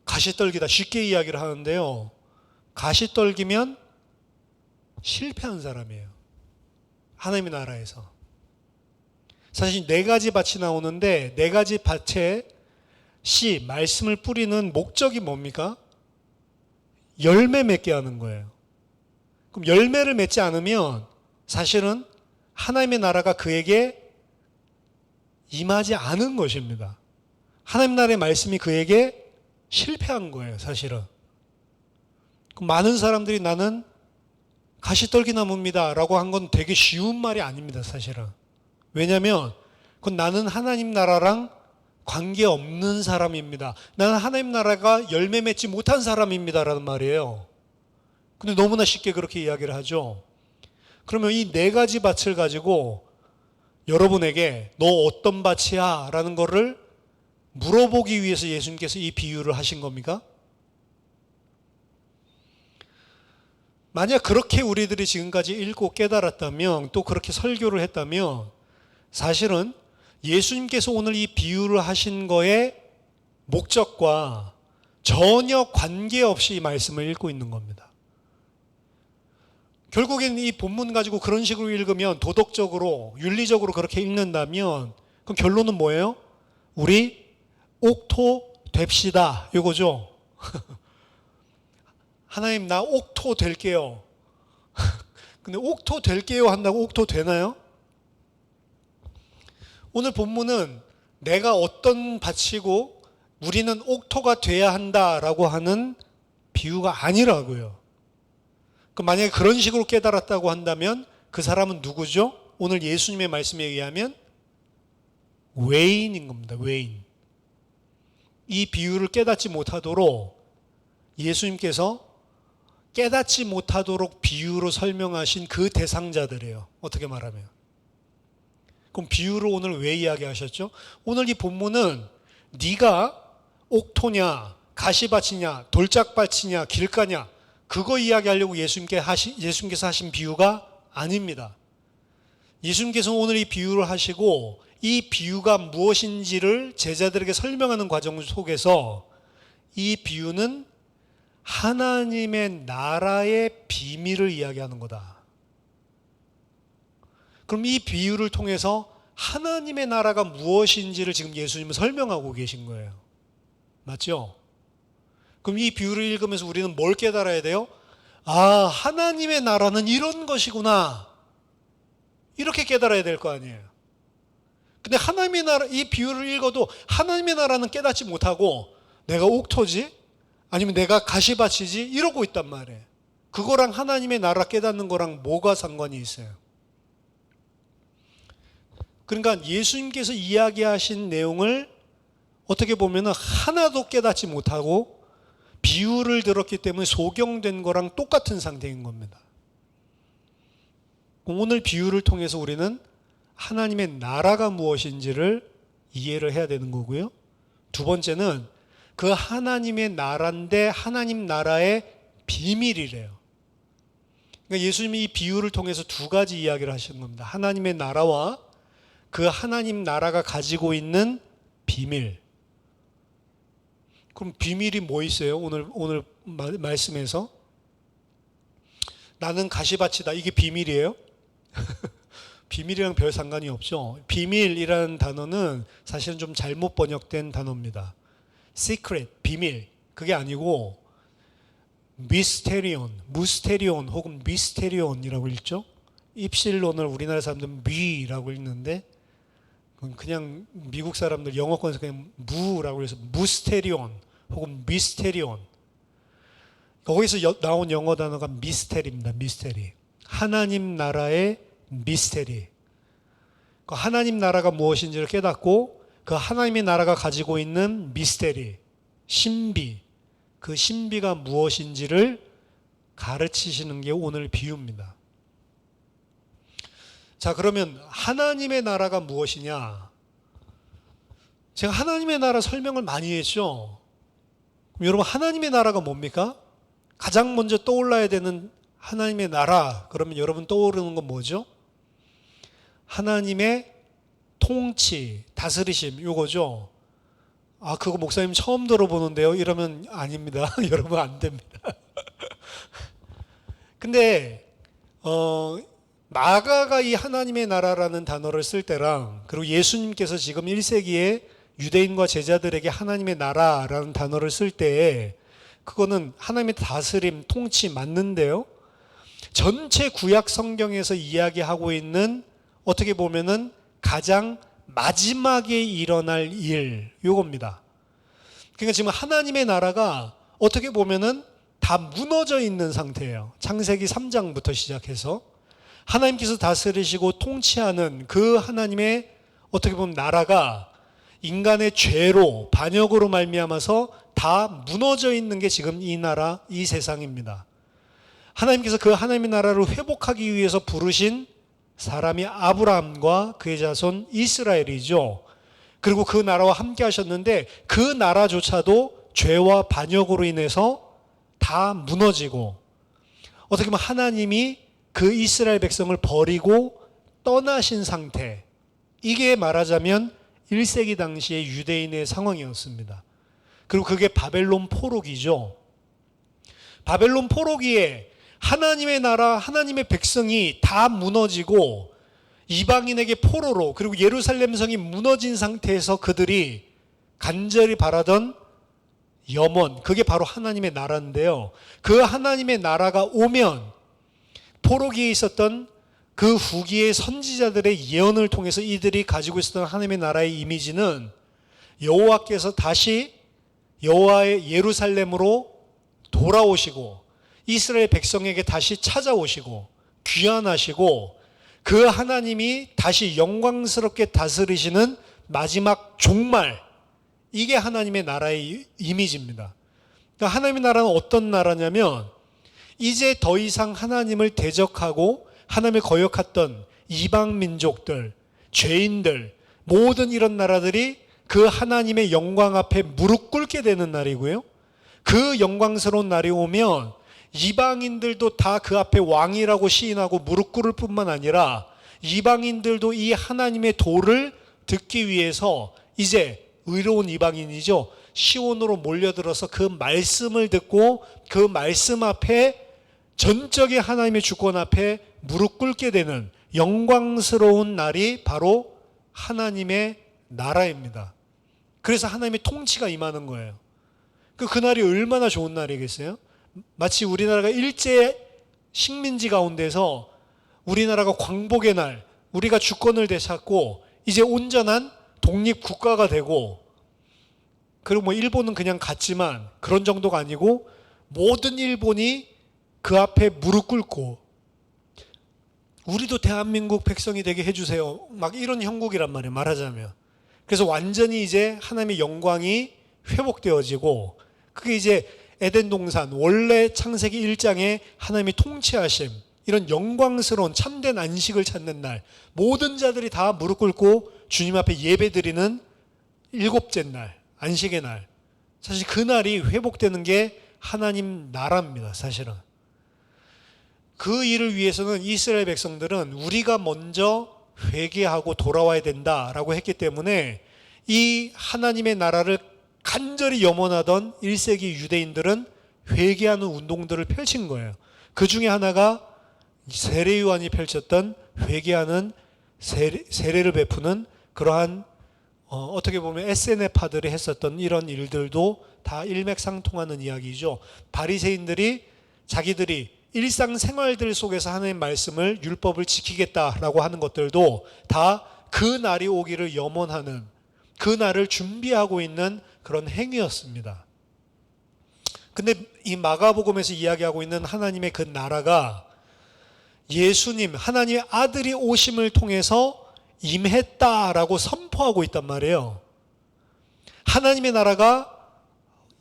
가시떨기다 쉽게 이야기를 하는데요. 가시떨기면 실패한 사람이에요. 하나님의 나라에서. 사실 네 가지 밭이 나오는데 네 가지 밭에 말씀을 뿌리는 목적이 뭡니까? 열매 맺게 하는 거예요. 그럼 열매를 맺지 않으면 사실은 하나님의 나라가 그에게 임하지 않은 것입니다. 하나님 나라의 말씀이 그에게 실패한 거예요, 사실은. 그럼 많은 사람들이 나는 가시떨기나무입니다 라고 한 건 되게 쉬운 말이 아닙니다, 사실은. 왜냐하면 그건 나는 하나님 나라랑 관계없는 사람입니다. 나는 하나님 나라가 열매 맺지 못한 사람입니다 라는 말이에요. 근데 너무나 쉽게 그렇게 이야기를 하죠. 그러면 이 네 가지 밭을 가지고 여러분에게 너 어떤 밭이야? 라는 거를 물어보기 위해서 예수님께서 이 비유를 하신 겁니까? 만약 그렇게 우리들이 지금까지 읽고 깨달았다면, 또 그렇게 설교를 했다면 사실은 예수님께서 오늘 이 비유를 하신 거의 목적과 전혀 관계없이 이 말씀을 읽고 있는 겁니다. 결국에는 이 본문 가지고 그런 식으로 읽으면, 도덕적으로 윤리적으로 그렇게 읽는다면 그럼 결론은 뭐예요? 우리 옥토 됩시다 이거죠. 하나님 나 옥토 될게요. 근데 옥토 될게요 한다고 옥토 되나요? 오늘 본문은 내가 어떤 밭이고 우리는 옥토가 돼야 한다라고 하는 비유가 아니라고요. 그럼 만약에 그런 식으로 깨달았다고 한다면 그 사람은 누구죠? 오늘 예수님의 말씀에 의하면 외인인 겁니다. 외인. 이 비유를 깨닫지 못하도록 예수님께서 깨닫지 못하도록 비유로 설명하신 그 대상자들이에요. 어떻게 말하면. 그럼 비유를 오늘 왜 이야기하셨죠? 오늘 이 본문은 네가 옥토냐, 가시밭이냐, 돌짝밭이냐, 길가냐 그거 이야기하려고 예수님께서 하신 비유가 아닙니다. 예수님께서 오늘 이 비유를 하시고 이 비유가 무엇인지를 제자들에게 설명하는 과정 속에서 이 비유는 하나님의 나라의 비밀을 이야기하는 거다. 그럼 이 비유를 통해서 하나님의 나라가 무엇인지를 지금 예수님은 설명하고 계신 거예요. 맞죠? 그럼 이 비유를 읽으면서 우리는 뭘 깨달아야 돼요? 아, 하나님의 나라는 이런 것이구나. 이렇게 깨달아야 될 거 아니에요. 근데 하나님의 나라, 이 비유를 읽어도 하나님의 나라는 깨닫지 못하고 내가 옥토지? 아니면 내가 가시밭이지? 이러고 있단 말이에요. 그거랑 하나님의 나라 깨닫는 거랑 뭐가 상관이 있어요? 그러니까 예수님께서 이야기하신 내용을 어떻게 보면 하나도 깨닫지 못하고 비유를 들었기 때문에 소경된 거랑 똑같은 상태인 겁니다. 오늘 비유를 통해서 우리는 하나님의 나라가 무엇인지를 이해를 해야 되는 거고요. 두 번째는 그 하나님의 나라인데 하나님 나라의 비밀이래요. 그러니까 예수님이 이 비유를 통해서 두 가지 이야기를 하시는 겁니다. 하나님의 나라와 그 하나님 나라가 가지고 있는 비밀. 그럼 비밀이 뭐 있어요? 오늘 말씀에서 나는 가시밭이다. 이게 비밀이에요? 비밀이랑 별 상관이 없죠. 비밀이라는 단어는 사실은 좀 잘못 번역된 단어입니다. secret, 비밀. 그게 아니고 무스테리온 혹은 미스테리온이라고 읽죠. 입실론을 우리나라 사람들은 미라고 읽는데 그냥 미국 사람들 영어권에서 그냥 무라고 해서 무스테리온 혹은 미스테리온. 거기서 나온 영어 단어가 미스테리입니다. 미스테리. 하나님 나라의 미스테리. 그 하나님 나라가 무엇인지를 깨닫고 그 하나님의 나라가 가지고 있는 미스테리, 신비, 그 신비가 무엇인지를 가르치시는 게 오늘 비유입니다. 자, 그러면 하나님의 나라가 무엇이냐? 제가 하나님의 나라 설명을 많이 했죠. 그럼 여러분 하나님의 나라가 뭡니까? 가장 먼저 떠올라야 되는 하나님의 나라, 그러면 여러분 떠오르는 건 뭐죠? 하나님의 통치, 다스리심, 요거죠. 아, 그거 목사님 처음 들어보는데요? 이러면 아닙니다. 여러분 안 됩니다. 근데 마가가 이 하나님의 나라라는 단어를 쓸 때랑 그리고 예수님께서 지금 1세기에 유대인과 제자들에게 하나님의 나라라는 단어를 쓸 때에 그거는 하나님의 다스림, 통치 맞는데요. 전체 구약 성경에서 이야기하고 있는 어떻게 보면은 가장 마지막에 일어날 일, 요겁니다. 그러니까 지금 하나님의 나라가 어떻게 보면은 다 무너져 있는 상태예요. 창세기 3장부터 시작해서 하나님께서 다스리시고 통치하는 그 하나님의 어떻게 보면 나라가 인간의 죄로 반역으로 말미암아서 다 무너져 있는 게 지금 이 나라, 이 세상입니다. 하나님께서 그 하나님의 나라를 회복하기 위해서 부르신 사람이 아브라함과 그의 자손 이스라엘이죠. 그리고 그 나라와 함께 하셨는데 그 나라조차도 죄와 반역으로 인해서 다 무너지고 어떻게 보면 하나님이 그 이스라엘 백성을 버리고 떠나신 상태, 이게 말하자면 1세기 당시의 유대인의 상황이었습니다. 그리고 그게 바벨론 포로기죠. 바벨론 포로기에 하나님의 나라, 하나님의 백성이 다 무너지고 이방인에게 포로로, 그리고 예루살렘 성이 무너진 상태에서 그들이 간절히 바라던 염원, 그게 바로 하나님의 나라인데요. 그 하나님의 나라가 오면 포로기에 있었던 그 후기의 선지자들의 예언을 통해서 이들이 가지고 있었던 하나님의 나라의 이미지는 여호와께서 다시 여호와의 예루살렘으로 돌아오시고 이스라엘 백성에게 다시 찾아오시고 귀환하시고 그 하나님이 다시 영광스럽게 다스리시는 마지막 종말, 이게 하나님의 나라의 이미지입니다. 그러니까 하나님의 나라는 어떤 나라냐면 이제 더 이상 하나님을 대적하고 하나님을 거역했던 이방 민족들, 죄인들, 모든 이런 나라들이 그 하나님의 영광 앞에 무릎 꿇게 되는 날이고요. 그 영광스러운 날이 오면 이방인들도 다 그 앞에 왕이라고 시인하고 무릎 꿇을 뿐만 아니라 이방인들도 이 하나님의 도를 듣기 위해서 이제 의로운 이방인이죠. 시온으로 몰려들어서 그 말씀을 듣고 그 말씀 앞에 전적인 하나님의 주권 앞에 무릎 꿇게 되는 영광스러운 날이 바로 하나님의 나라입니다. 그래서 하나님의 통치가 임하는 거예요. 그 날이 얼마나 좋은 날이겠어요? 마치 우리나라가 일제 식민지 가운데서 우리나라가 광복의 날, 우리가 주권을 되찾고 이제 온전한 독립국가가 되고, 그리고 뭐 일본은 그냥 갔지만 그런 정도가 아니고 모든 일본이 그 앞에 무릎 꿇고 우리도 대한민국 백성이 되게 해주세요, 막 이런 형국이란 말이에요, 말하자면. 그래서 완전히 이제 하나님의 영광이 회복되어지고, 그게 이제 에덴 동산 원래 창세기 1장에 하나님이 통치하심, 이런 영광스러운 참된 안식을 찾는 날, 모든 자들이 다 무릎 꿇고 주님 앞에 예배드리는 일곱째 날, 안식의 날, 사실 그 날이 회복되는 게 하나님 나라입니다. 사실은 그 일을 위해서는 이스라엘 백성들은 우리가 먼저 회개하고 돌아와야 된다라고 했기 때문에 이 하나님의 나라를 간절히 염원하던 1세기 유대인들은 회개하는 운동들을 펼친 거예요. 그 중에 하나가 세례 요한이 펼쳤던 회개하는 세례를 베푸는 그러한 어떻게 보면 SNF파들이 했었던 이런 일들도 다 일맥상통하는 이야기죠. 바리새인들이 자기들이 일상생활들 속에서 하나님의 말씀을, 율법을 지키겠다라고 하는 것들도 다 그 날이 오기를 염원하는, 그 날을 준비하고 있는 그런 행위였습니다. 근데 이 마가복음에서 이야기하고 있는 하나님의 그 나라가 예수님, 하나님의 아들이 오심을 통해서 임했다라고 선포하고 있단 말이에요. 하나님의 나라가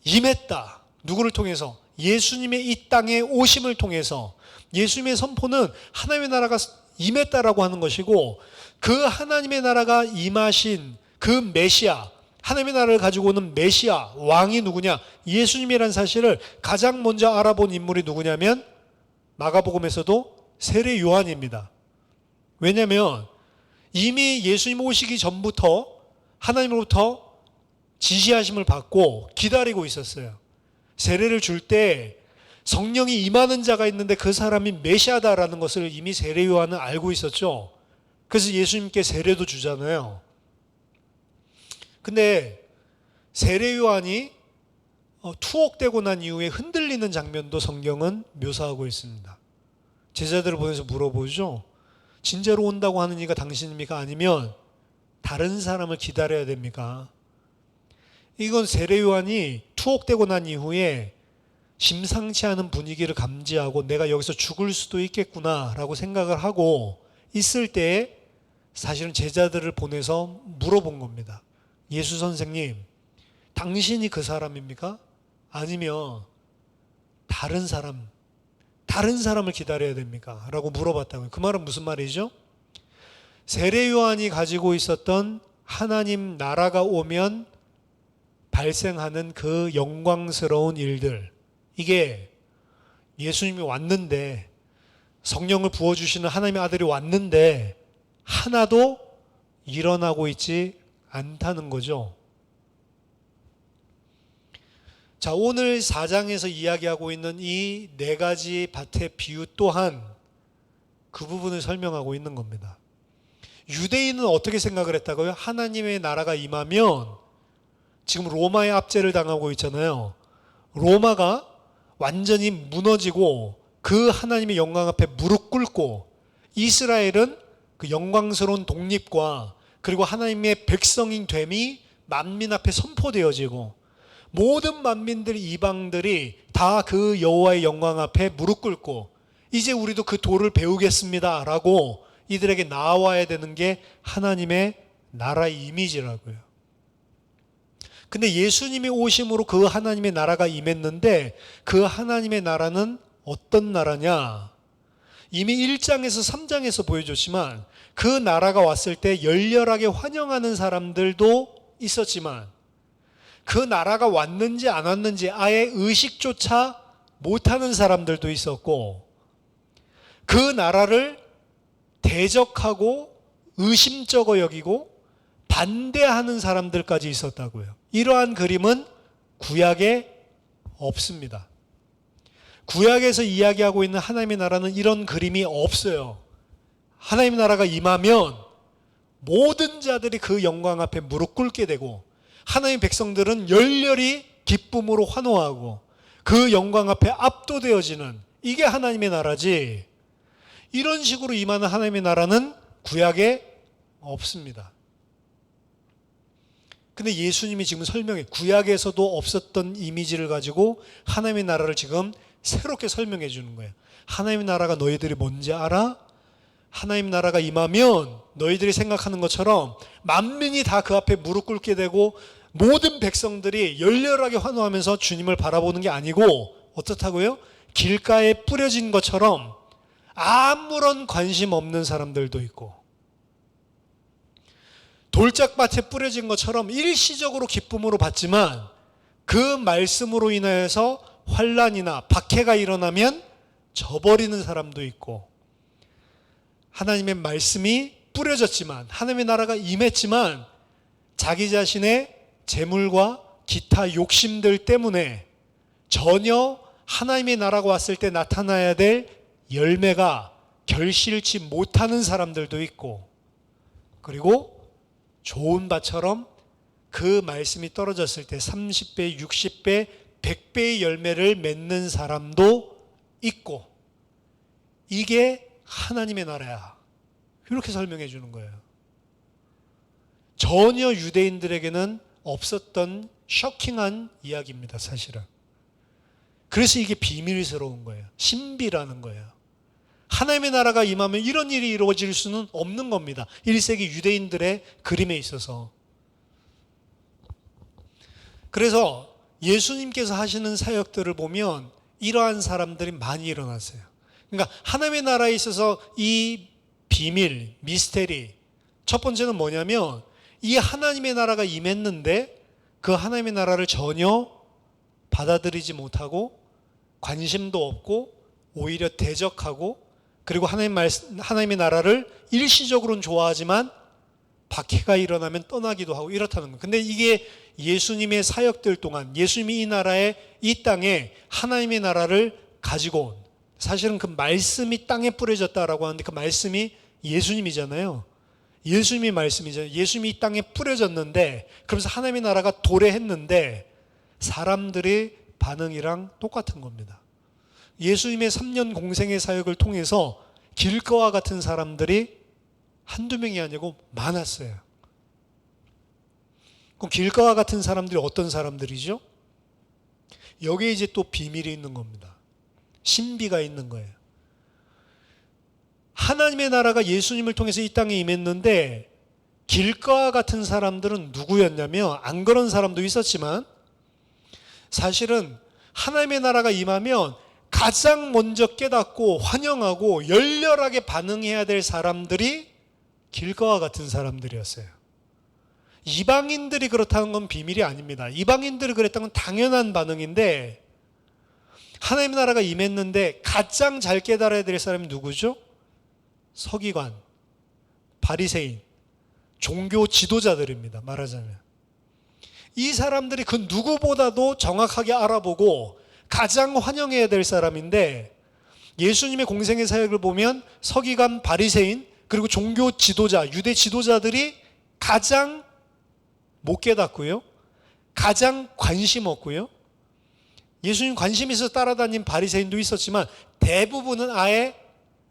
임했다. 누구를 통해서? 예수님의 이 땅에 오심을 통해서. 예수님의 선포는 하나님의 나라가 임했다라고 하는 것이고, 그 하나님의 나라가 임하신 그 메시아, 하나님의 나라를 가지고 오는 메시아, 왕이 누구냐? 예수님이라는 사실을 가장 먼저 알아본 인물이 누구냐면 마가복음에서도 세례 요한입니다. 왜냐하면 이미 예수님 오시기 전부터 하나님으로부터 지시하심을 받고 기다리고 있었어요. 세례를 줄 때 성령이 임하는 자가 있는데 그 사람이 메시아다라는 것을 이미 세례 요한은 알고 있었죠. 그래서 예수님께 세례도 주잖아요. 근데 세례 요한이 투옥되고 난 이후에 흔들리는 장면도 성경은 묘사하고 있습니다. 제자들을 보내서 물어보죠. 진짜로 온다고 하는 이가 당신입니까? 아니면 다른 사람을 기다려야 됩니까? 이건 세례 요한이 투옥되고 난 이후에 심상치 않은 분위기를 감지하고 내가 여기서 죽을 수도 있겠구나라고 생각을 하고 있을 때에 사실은 제자들을 보내서 물어본 겁니다. 예수 선생님, 당신이 그 사람입니까? 아니면 다른 사람을 기다려야 됩니까? 라고 물어봤다고요. 그 말은 무슨 말이죠? 세례 요한이 가지고 있었던 하나님 나라가 오면 발생하는 그 영광스러운 일들, 이게 예수님이 왔는데, 성령을 부어주시는 하나님의 아들이 왔는데 하나도 일어나고 있지 않다는 거죠. 자, 오늘 4장에서 이야기하고 있는 이 4가지 밭의 비유 또한 그 부분을 설명하고 있는 겁니다. 유대인은 어떻게 생각을 했다고요? 하나님의 나라가 임하면, 지금 로마의 압제를 당하고 있잖아요. 로마가 완전히 무너지고 그 하나님의 영광 앞에 무릎 꿇고, 이스라엘은 그 영광스러운 독립과 그리고 하나님의 백성인 됨이 만민 앞에 선포되어지고, 모든 만민들, 이방들이 다 그 여호와의 영광 앞에 무릎 꿇고 이제 우리도 그 도를 배우겠습니다 라고 이들에게 나와야 되는 게 하나님의 나라의 이미지라고요. 근데 예수님이 오심으로 그 하나님의 나라가 임했는데, 그 하나님의 나라는 어떤 나라냐? 이미 1장에서 3장에서 보여줬지만 그 나라가 왔을 때 열렬하게 환영하는 사람들도 있었지만, 그 나라가 왔는지 안 왔는지 아예 의식조차 못하는 사람들도 있었고, 그 나라를 대적하고 의심쩍어 여기고 반대하는 사람들까지 있었다고요. 이러한 그림은 구약에 없습니다. 구약에서 이야기하고 있는 하나님의 나라는 이런 그림이 없어요. 하나님의 나라가 임하면 모든 자들이 그 영광 앞에 무릎 꿇게 되고, 하나님의 백성들은 열렬히 기쁨으로 환호하고 그 영광 앞에 압도되어지는, 이게 하나님의 나라지, 이런 식으로 임하는 하나님의 나라는 구약에 없습니다. 근데 예수님이 지금 설명해, 구약에서도 없었던 이미지를 가지고 하나님의 나라를 지금 새롭게 설명해 주는 거예요. 하나님의 나라가 너희들이 뭔지 알아? 하나님 나라가 임하면 너희들이 생각하는 것처럼 만민이 다 그 앞에 무릎 꿇게 되고 모든 백성들이 열렬하게 환호하면서 주님을 바라보는 게 아니고, 어떻다고요? 길가에 뿌려진 것처럼 아무런 관심 없는 사람들도 있고, 돌짝밭에 뿌려진 것처럼 일시적으로 기쁨으로 받지만 그 말씀으로 인하여서 환난이나 박해가 일어나면 져버리는 사람도 있고, 하나님의 말씀이 뿌려졌지만, 하나님의 나라가 임했지만 자기 자신의 재물과 기타 욕심들 때문에 전혀 하나님의 나라가 왔을 때 나타나야 될 열매가 결실치 못하는 사람들도 있고, 그리고 좋은 밭처럼 그 말씀이 떨어졌을 때 30배, 60배, 100배의 열매를 맺는 사람도 있고, 이게 하나님의 나라야, 이렇게 설명해 주는 거예요. 전혀 유대인들에게는 없었던 쇼킹한 이야기입니다, 사실은. 그래서 이게 비밀스러운 거예요. 신비라는 거예요. 하나님의 나라가 임하면 이런 일이 이루어질 수는 없는 겁니다. 1세기 유대인들의 그림에 있어서. 그래서 예수님께서 하시는 사역들을 보면 이러한 사람들이 많이 일어났어요. 그러니까 하나님의 나라에 있어서 이 비밀, 미스테리, 첫 번째는 뭐냐면, 이 하나님의 나라가 임했는데 그 하나님의 나라를 전혀 받아들이지 못하고 관심도 없고 오히려 대적하고, 그리고 하나님의 나라를 일시적으로는 좋아하지만 박해가 일어나면 떠나기도 하고 이렇다는 거예요. 근데 이게 예수님의 사역들 동안, 예수님이 이 나라에, 이 땅에 하나님의 나라를 가지고 온, 사실은 그 말씀이 땅에 뿌려졌다라고 하는데 그 말씀이 예수님이잖아요. 예수님이 말씀이잖아요. 예수님이 이 땅에 뿌려졌는데, 그러면서 하나님의 나라가 도래했는데 사람들의 반응이랑 똑같은 겁니다. 예수님의 3년 공생의 사역을 통해서 길거와 같은 사람들이 한두 명이 아니고 많았어요. 그럼 길거와 같은 사람들이 어떤 사람들이죠? 여기에 이제 또 비밀이 있는 겁니다. 신비가 있는 거예요. 하나님의 나라가 예수님을 통해서 이 땅에 임했는데 길거와 같은 사람들은 누구였냐면, 안 그런 사람도 있었지만 사실은 하나님의 나라가 임하면 가장 먼저 깨닫고 환영하고 열렬하게 반응해야 될 사람들이 길거와 같은 사람들이었어요. 이방인들이 그렇다는 건 비밀이 아닙니다. 이방인들이 그랬다는 건 당연한 반응인데, 하나님의 나라가 임했는데 가장 잘 깨달아야 될 사람이 누구죠? 서기관, 바리새인, 종교 지도자들입니다. 말하자면 이 사람들이 그 누구보다도 정확하게 알아보고 가장 환영해야 될 사람인데, 예수님의 공생의 사역을 보면 서기관, 바리새인, 그리고 종교 지도자, 유대 지도자들이 가장 못 깨닫고요, 가장 관심 없고요, 예수님 관심 있어서 따라다닌 바리새인도 있었지만 대부분은 아예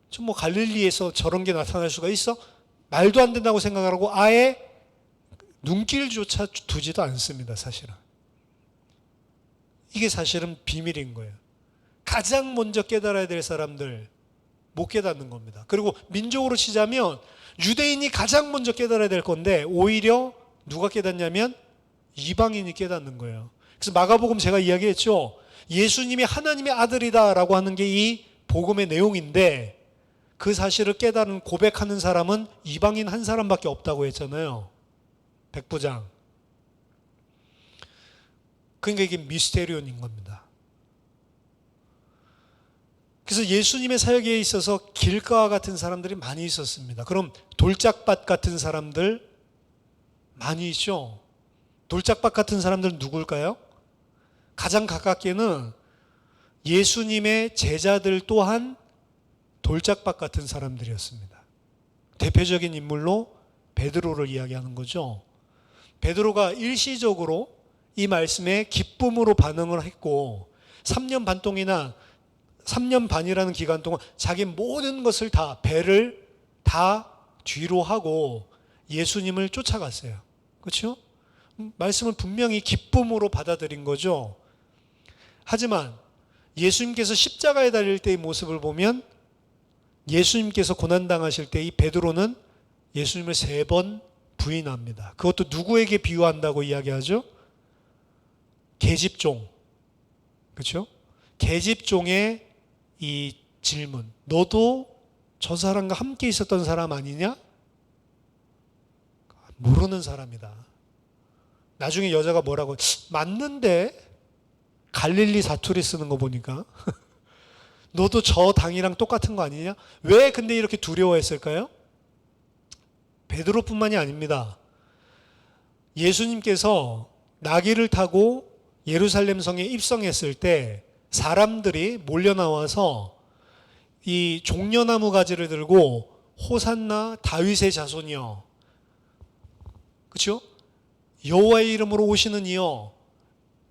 좀 뭐 갈릴리에서 저런 게 나타날 수가 있어? 말도 안 된다고 생각하고 아예 눈길조차 두지도 않습니다. 사실은 이게 사실은 비밀인 거예요. 가장 먼저 깨달아야 될 사람들 못 깨닫는 겁니다. 그리고 민족으로 치자면 유대인이 가장 먼저 깨달아야 될 건데 오히려 누가 깨닫냐면 이방인이 깨닫는 거예요. 그래서 마가복음 제가 이야기했죠. 예수님이 하나님의 아들이다라고 하는 게 이 복음의 내용인데, 그 사실을 깨달은 고백하는 사람은 이방인 한 사람밖에 없다고 했잖아요. 백부장. 그러니까 이게 미스테리온인 겁니다. 그래서 예수님의 사역에 있어서 길가와 같은 사람들이 많이 있었습니다. 그럼 돌짝밭 같은 사람들 많이 있죠. 돌짝밭 같은 사람들은 누굴까요? 가장 가깝게는 예수님의 제자들 또한 돌짝밭 같은 사람들이었습니다. 대표적인 인물로 베드로를 이야기하는 거죠. 베드로가 일시적으로 이 말씀에 기쁨으로 반응을 했고 3년 반 동이나 3년 반이라는 기간 동안 자기 모든 것을 다, 배를 다 뒤로 하고 예수님을 쫓아갔어요. 그렇죠? 말씀을 분명히 기쁨으로 받아들인 거죠. 하지만 예수님께서 십자가에 달릴 때의 모습을 보면 예수님께서 고난당하실 때 이 베드로는 예수님을 3번 부인합니다. 그것도 누구에게 비유한다고 이야기하죠? 계집종. 그렇죠? 계집종의 이 질문. 너도 저 사람과 함께 있었던 사람 아니냐? 모르는 사람이다. 나중에 여자가 뭐라고, 맞는데 갈릴리 사투리 쓰는 거 보니까 너도 저 당이랑 똑같은 거 아니냐? 왜 근데 이렇게 두려워했을까요? 베드로뿐만이 아닙니다. 예수님께서 나귀를 타고 예루살렘 성에 입성했을 때 사람들이 몰려 나와서 이 종려나무 가지를 들고 호산나 다윗의 자손이여, 그렇죠? 여호와의 이름으로 오시는 이여,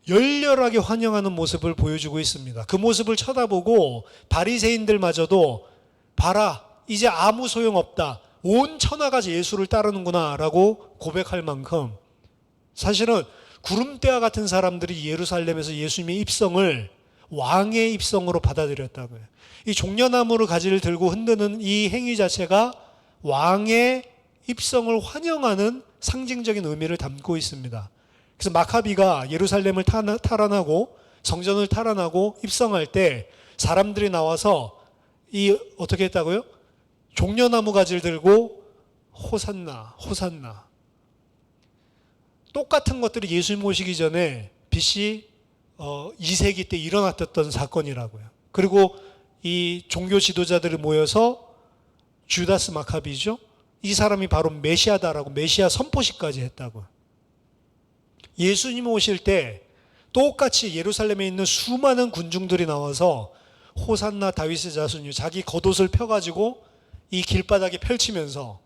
열렬하게 환영하는 모습을 보여주고 있습니다. 그 모습을 쳐다보고 바리새인들마저도 봐라, 이제 아무 소용없다, 온 천하가 예수를 따르는구나 라고 고백할 만큼, 사실은 구름대와 같은 사람들이 예루살렘에서 예수님의 입성을 왕의 입성으로 받아들였다고요. 이 종려나무를 가지를 들고 흔드는 이 행위 자체가 왕의 입성을 환영하는 상징적인 의미를 담고 있습니다. 그래서 마카비가 예루살렘을 탈환하고 성전을 탈환하고 입성할 때 사람들이 나와서 어떻게 했다고요? 종려나무 가지를 들고 호산나, 호산나. 똑같은 것들이 예수님 오시기 전에 BC 2세기 때 일어났던 사건이라고요. 그리고 이 종교 지도자들이 모여서 주다스 마카비죠. 이 사람이 바로 메시아다라고 메시아 선포식까지 했다고요. 예수님 오실 때 똑같이 예루살렘에 있는 수많은 군중들이 나와서 호산나 다윗의 자손이요, 자기 겉옷을 펴가지고 이 길바닥에 펼치면서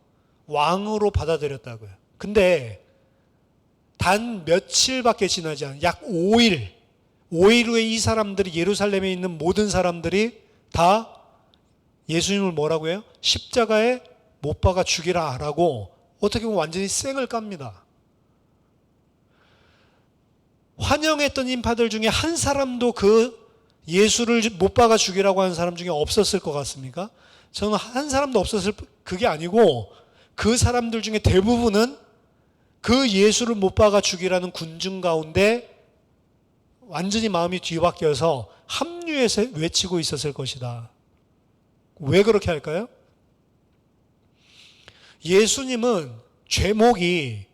왕으로 받아들였다고요. 근데 단 며칠밖에 지나지 않은 약 5일 후에 이 사람들이, 예루살렘에 있는 모든 사람들이 다 예수님을 뭐라고 해요? 십자가에 못 박아 죽이라 라고 어떻게 보면 완전히 쌩을 깝니다. 환영했던 인파들 중에 한 사람도 그 예수를 못 박아 죽이라고 하는 사람 중에 없었을 것 같습니까? 저는 한 사람도 없었을, 그게 아니고 그 사람들 중에 대부분은 그 예수를 못 박아 죽이라는 군중 가운데 완전히 마음이 뒤바뀌어서 합류해서 외치고 있었을 것이다. 왜 그렇게 할까요? 예수님은 죄목이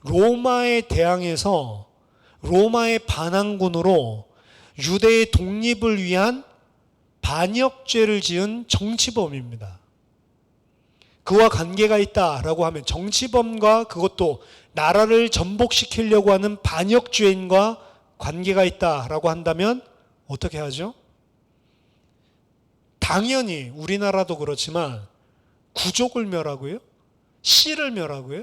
로마에 대항해서 로마의 반항군으로 유대의 독립을 위한 반역죄를 지은 정치범입니다. 그와 관계가 있다라고 하면, 정치범과 그것도 나라를 전복시키려고 하는 반역죄인과 관계가 있다라고 한다면 어떻게 하죠? 당연히 우리나라도 그렇지만 구족을 멸하고요, 씨를 멸하고요,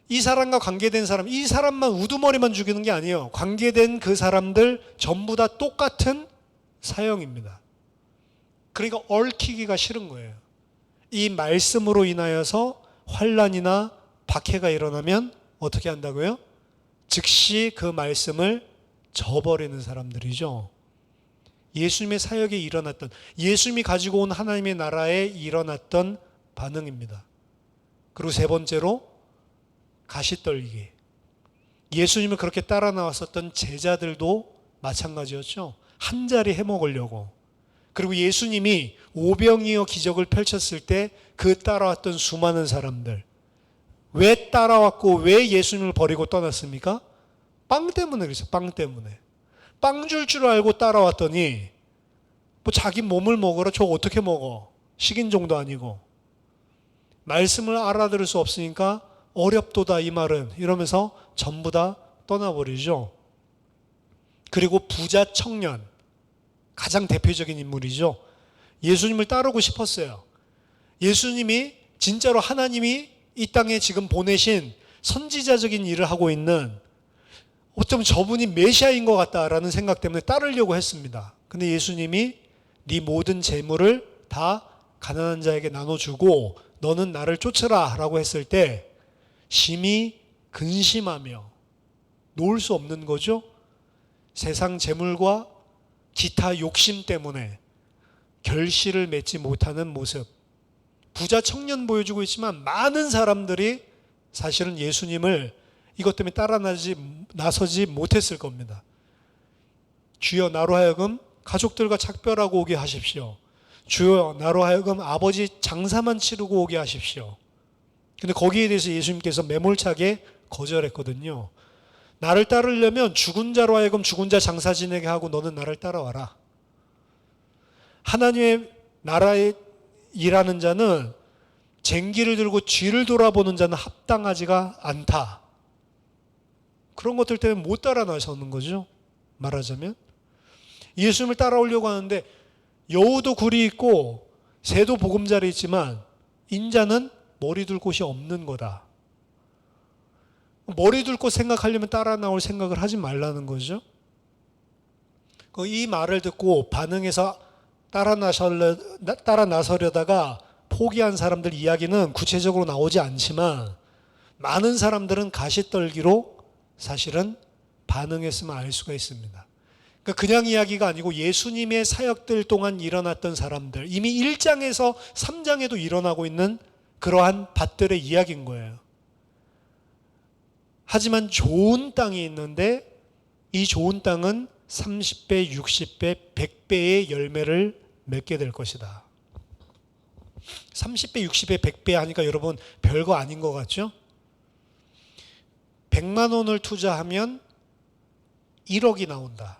이 사람과 관계된 사람, 이 사람만 우두머리만 죽이는 게 아니에요. 관계된 그 사람들 전부 다 똑같은 사형입니다. 그러니까 얽히기가 싫은 거예요. 이 말씀으로 인하여서 환난이나 박해가 일어나면 어떻게 한다고요? 즉시 그 말씀을 저버리는 사람들이죠. 예수님의 사역에 일어났던, 예수님이 가지고 온 하나님의 나라에 일어났던 반응입니다. 그리고 세 번째로 가시떨기. 예수님을 그렇게 따라 나왔었던 제자들도 마찬가지였죠. 한 자리 해먹으려고. 그리고 예수님이 오병이어 기적을 펼쳤을 때 그 따라왔던 수많은 사람들, 왜 따라왔고 왜 예수님을 버리고 떠났습니까? 빵 때문에 그랬어요. 빵 때문에. 빵 줄 줄 알고 따라왔더니 뭐 자기 몸을 먹으라, 저거 어떻게 먹어? 식인종도 아니고. 말씀을 알아들을 수 없으니까 어렵도다 이 말은, 이러면서 전부 다 떠나버리죠. 그리고 부자 청년, 가장 대표적인 인물이죠. 예수님을 따르고 싶었어요. 예수님이 진짜로 하나님이 이 땅에 지금 보내신 선지자적인 일을 하고 있는, 어쩌면 저분이 메시아인 것 같다라는 생각 때문에 따르려고 했습니다. 근데 예수님이 네 모든 재물을 다 가난한 자에게 나눠주고 너는 나를 쫓으라 라고 했을 때 심히 근심하며 놓을 수 없는 거죠. 세상 재물과 기타 욕심 때문에 결실을 맺지 못하는 모습. 부자 청년 보여주고 있지만 많은 사람들이 사실은 예수님을 이것 때문에 따라 나서지 못했을 겁니다. 주여 나로 하여금 가족들과 작별하고 오게 하십시오. 주여 나로 하여금 아버지 장사만 치르고 오게 하십시오. 근데 거기에 대해서 예수님께서 매몰차게 거절했거든요. 나를 따르려면 죽은 자로 하여금 죽은 자 장사 지내게 하고 너는 나를 따라와라. 하나님의 나라에 일하는 자는 쟁기를 들고 뒤를 돌아보는 자는 합당하지가 않다. 그런 것들 때문에 못 따라 나서는 거죠. 말하자면 예수님을 따라오려고 하는데 여우도 굴이 있고 새도 보금자리 있지만 인자는 머리 둘 곳이 없는 거다. 머리 둘 곳 생각하려면 따라 나올 생각을 하지 말라는 거죠. 이 말을 듣고 반응해서 따라 나서려다가 포기한 사람들 이야기는 구체적으로 나오지 않지만 많은 사람들은 가시떨기로 사실은 반응했으면 알 수가 있습니다. 그냥 이야기가 아니고 예수님의 사역들 동안 일어났던 사람들, 이미 1장에서 3장에도 일어나고 있는 그러한 밭들의 이야기인 거예요. 하지만 좋은 땅이 있는데 이 좋은 땅은 30배, 60배, 100배의 열매를 맺게 될 것이다. 30배, 60배, 100배 하니까 여러분 별거 아닌 것 같죠? 100만 원을 투자하면 1억이 나온다.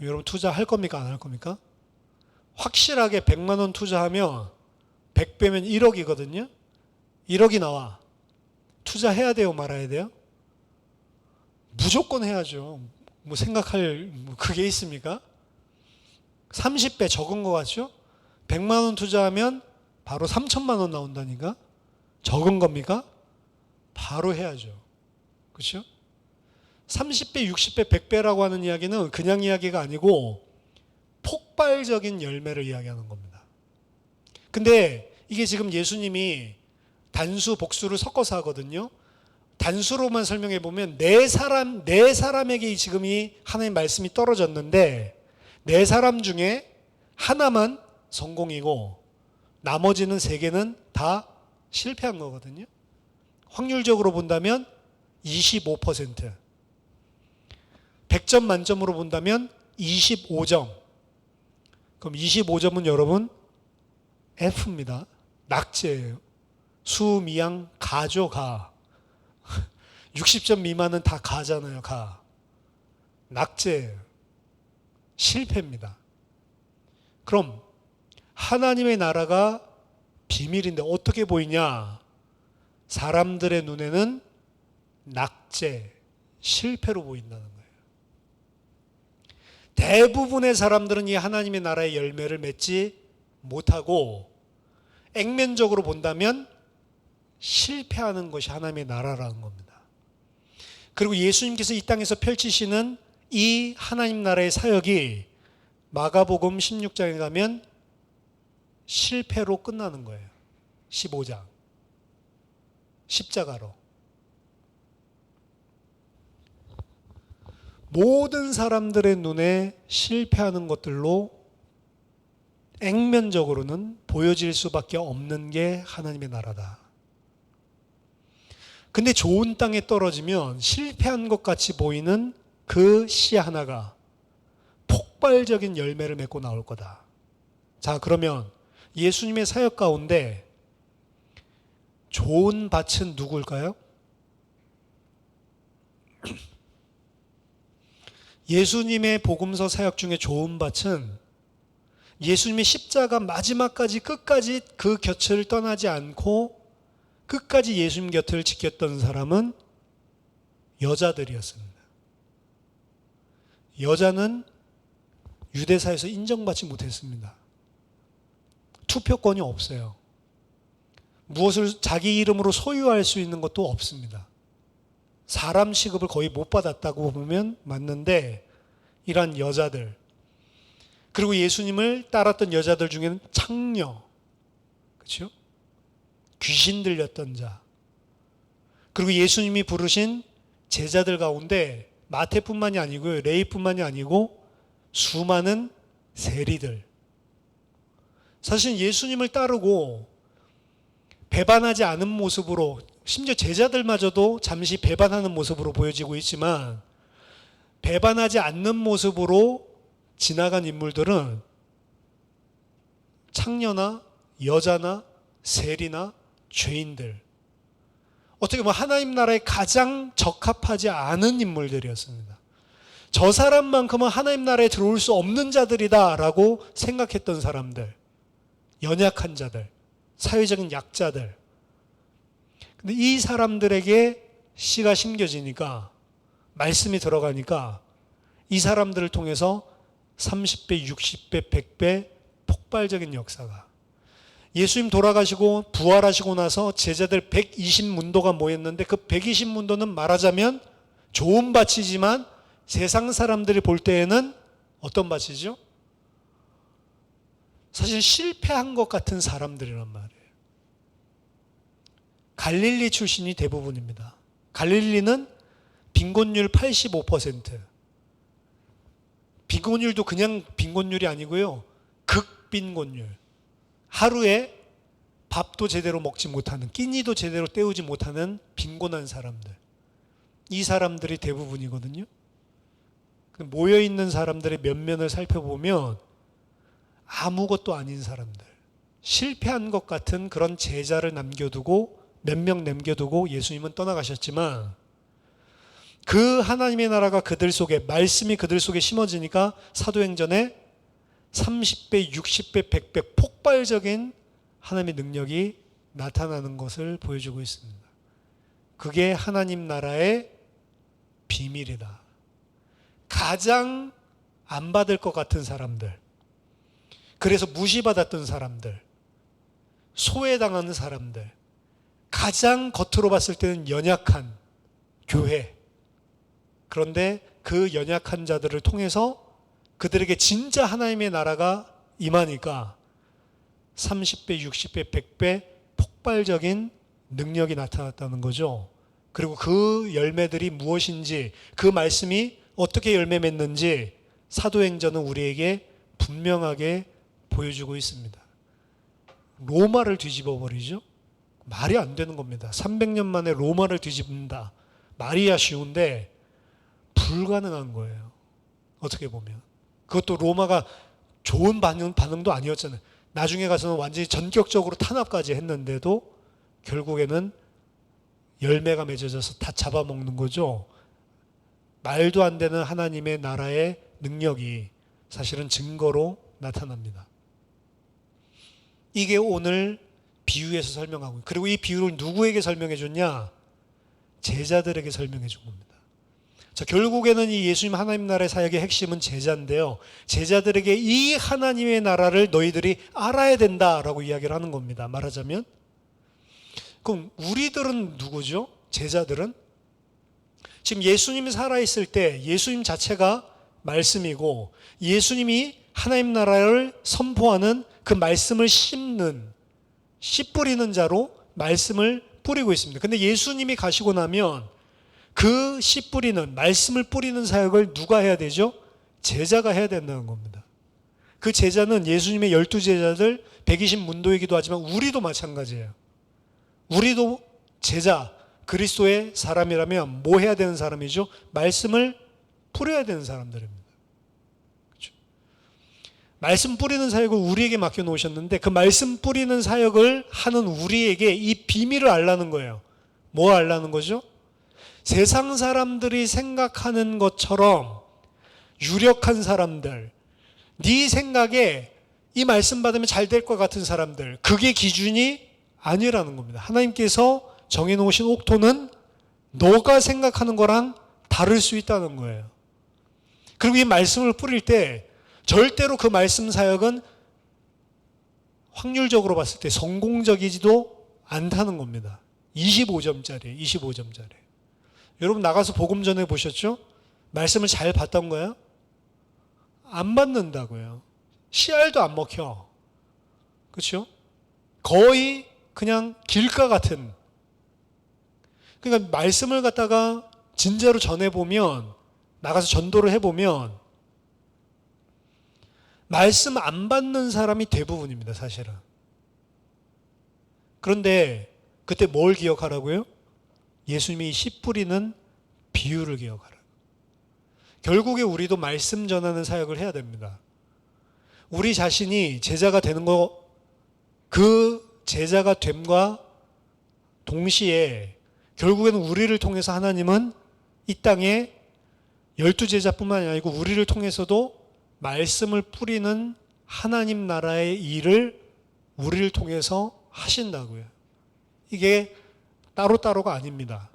여러분 투자할 겁니까? 안 할 겁니까? 확실하게 100만 원 투자하면 100배면 1억이거든요. 1억이 나와. 투자해야 돼요? 말아야 돼요? 무조건 해야죠. 뭐 생각할 그게 있습니까? 30배 적은 것 같죠? 100만 원 투자하면 바로 3천만 원 나온다니까? 적은 겁니까? 바로 해야죠. 그렇죠? 30배, 60배, 100배라고 하는 이야기는 그냥 이야기가 아니고 폭발적인 열매를 이야기하는 겁니다. 근데 이게 지금 예수님이 단수, 복수를 섞어서 하거든요. 단수로만 설명해 보면 네 사람에게 지금 이 하나님 말씀이 떨어졌는데 네 사람 중에 하나만 성공이고 나머지는 세 개는 다 실패한 거거든요. 확률적으로 본다면 25%. 100점 만점으로 본다면 25점. 그럼 25점은 여러분 F입니다. 낙제예요. 수, 미양, 가죠, 가. 60점 미만은 다 가잖아요, 가. 낙제예요. 실패입니다. 그럼 하나님의 나라가 비밀인데 어떻게 보이냐? 사람들의 눈에는 낙제, 실패로 보인다는 거예요. 대부분의 사람들은 이 하나님의 나라의 열매를 맺지 못하고 액면적으로 본다면 실패하는 것이 하나님의 나라라는 겁니다. 그리고 예수님께서 이 땅에서 펼치시는 이 하나님 나라의 사역이 마가복음 16장에 가면 실패로 끝나는 거예요. 15장. 십자가로. 모든 사람들의 눈에 실패하는 것들로 액면적으로는 보여질 수밖에 없는 게 하나님의 나라다. 근데 좋은 땅에 떨어지면 실패한 것 같이 보이는 그 씨 하나가 폭발적인 열매를 맺고 나올 거다. 자, 그러면 예수님의 사역 가운데 좋은 밭은 누굴까요? 예수님의 복음서 사역 중에 좋은 밭은 예수님의 십자가 마지막까지 끝까지 그 곁을 떠나지 않고 끝까지 예수님 곁을 지켰던 사람은 여자들이었습니다. 여자는 유대사에서 인정받지 못했습니다. 투표권이 없어요. 무엇을 자기 이름으로 소유할 수 있는 것도 없습니다. 사람 취급을 거의 못 받았다고 보면 맞는데 이러한 여자들, 그리고 예수님을 따랐던 여자들 중에는 창녀, 그렇죠? 귀신 들렸던 자, 그리고 예수님이 부르신 제자들 가운데 마태뿐만이 아니고요, 레위뿐만이 아니고 수많은 세리들. 사실 예수님을 따르고 배반하지 않은 모습으로, 심지어 제자들마저도 잠시 배반하는 모습으로 보여지고 있지만 배반하지 않는 모습으로 지나간 인물들은 창녀나 여자나 세리나 죄인들, 어떻게 보면 하나님 나라에 가장 적합하지 않은 인물들이었습니다. 저 사람만큼은 하나님 나라에 들어올 수 없는 자들이다라고 생각했던 사람들, 연약한 자들, 사회적인 약자들. 근데 이 사람들에게 씨가 심겨지니까, 말씀이 들어가니까 이 사람들을 통해서 30배, 60배, 100배 폭발적인 역사가. 예수님 돌아가시고 부활하시고 나서 제자들 120문도가 모였는데 그 120문도는 말하자면 좋은 밭이지만 세상 사람들이 볼 때에는 어떤 밭이죠? 사실 실패한 것 같은 사람들이란 말이에요. 갈릴리 출신이 대부분입니다. 갈릴리는 빈곤율 85%. 빈곤율도 그냥 빈곤율이 아니고요, 극빈곤율. 하루에 밥도 제대로 먹지 못하는, 끼니도 제대로 때우지 못하는 빈곤한 사람들. 이 사람들이 대부분이거든요. 모여있는 사람들의 면면을 살펴보면 아무것도 아닌 사람들, 실패한 것 같은 그런 제자를 남겨두고, 몇 명 남겨두고 예수님은 떠나가셨지만 그 하나님의 나라가 그들 속에, 말씀이 그들 속에 심어지니까 사도행전에 30배, 60배, 100배 폭발적인 하나님의 능력이 나타나는 것을 보여주고 있습니다. 그게 하나님 나라의 비밀이다. 가장 안 받을 것 같은 사람들, 그래서 무시받았던 사람들, 소외당하는 사람들, 가장 겉으로 봤을 때는 연약한 교회. 그런데 그 연약한 자들을 통해서 그들에게 진짜 하나님의 나라가 임하니까 30배, 60배, 100배 폭발적인 능력이 나타났다는 거죠. 그리고 그 열매들이 무엇인지, 그 말씀이 어떻게 열매 맺는지 사도행전은 우리에게 분명하게 보여주고 있습니다. 로마를 뒤집어 버리죠. 말이 안 되는 겁니다. 300년 만에 로마를 뒤집는다. 말이야 쉬운데 불가능한 거예요. 어떻게 보면. 그것도 로마가 좋은 반응도 아니었잖아요. 나중에 가서는 완전히 전격적으로 탄압까지 했는데도 결국에는 열매가 맺어져서 다 잡아먹는 거죠. 말도 안 되는 하나님의 나라의 능력이 사실은 증거로 나타납니다. 이게 오늘 비유에서 설명하고, 그리고 이 비유를 누구에게 설명해 줬냐? 제자들에게 설명해 준 겁니다. 자, 결국에는 이 예수님 하나님 나라의 사역의 핵심은 제자인데요. 제자들에게 이 하나님의 나라를 너희들이 알아야 된다라고 이야기를 하는 겁니다. 말하자면. 그럼 우리들은 누구죠? 제자들은? 지금 예수님이 살아있을 때 예수님 자체가 말씀이고 예수님이 하나님 나라를 선포하는 그 말씀을 심는, 씨 뿌리는 자로 말씀을 뿌리고 있습니다. 근데 예수님이 가시고 나면 그 씨 뿌리는, 말씀을 뿌리는 사역을 누가 해야 되죠? 제자가 해야 된다는 겁니다. 그 제자는 예수님의 12제자들 120 문도이기도 하지만 우리도 마찬가지예요. 우리도 제자, 그리스도의 사람이라면 뭐 해야 되는 사람이죠? 말씀을 뿌려야 되는 사람들입니다. 그렇죠? 말씀 뿌리는 사역을 우리에게 맡겨놓으셨는데 그 말씀 뿌리는 사역을 하는 우리에게 이 비밀을 알라는 거예요. 뭐 알라는 거죠? 세상 사람들이 생각하는 것처럼 유력한 사람들, 네 생각에 이 말씀 받으면 잘 될 것 같은 사람들, 그게 기준이 아니라는 겁니다. 하나님께서 정해놓으신 옥토는 너가 생각하는 거랑 다를 수 있다는 거예요. 그리고 이 말씀을 뿌릴 때 절대로 그 말씀 사역은 확률적으로 봤을 때 성공적이지도 않다는 겁니다. 25점짜리, 25점짜리. 여러분 나가서 복음 전해 보셨죠? 말씀을 잘 받던 거예요? 안 받는다고요. 씨알도 안 먹혀. 그렇죠? 거의 그냥 길가 같은. 그러니까 말씀을 갖다가 진짜로 전해보면, 나가서 전도를 해보면 말씀 안 받는 사람이 대부분입니다, 사실은. 그런데 그때 뭘 기억하라고요? 예수님이 씨 뿌리는 비유를 기억하라. 결국에 우리도 말씀 전하는 사역을 해야 됩니다. 우리 자신이 제자가 되는 거, 그 제자가 됨과 동시에 결국에는 우리를 통해서 하나님은 이 땅에 12제자뿐만 아니고 우리를 통해서도 말씀을 뿌리는 하나님 나라의 일을 우리를 통해서 하신다고요. 이게 따로따로가 아닙니다.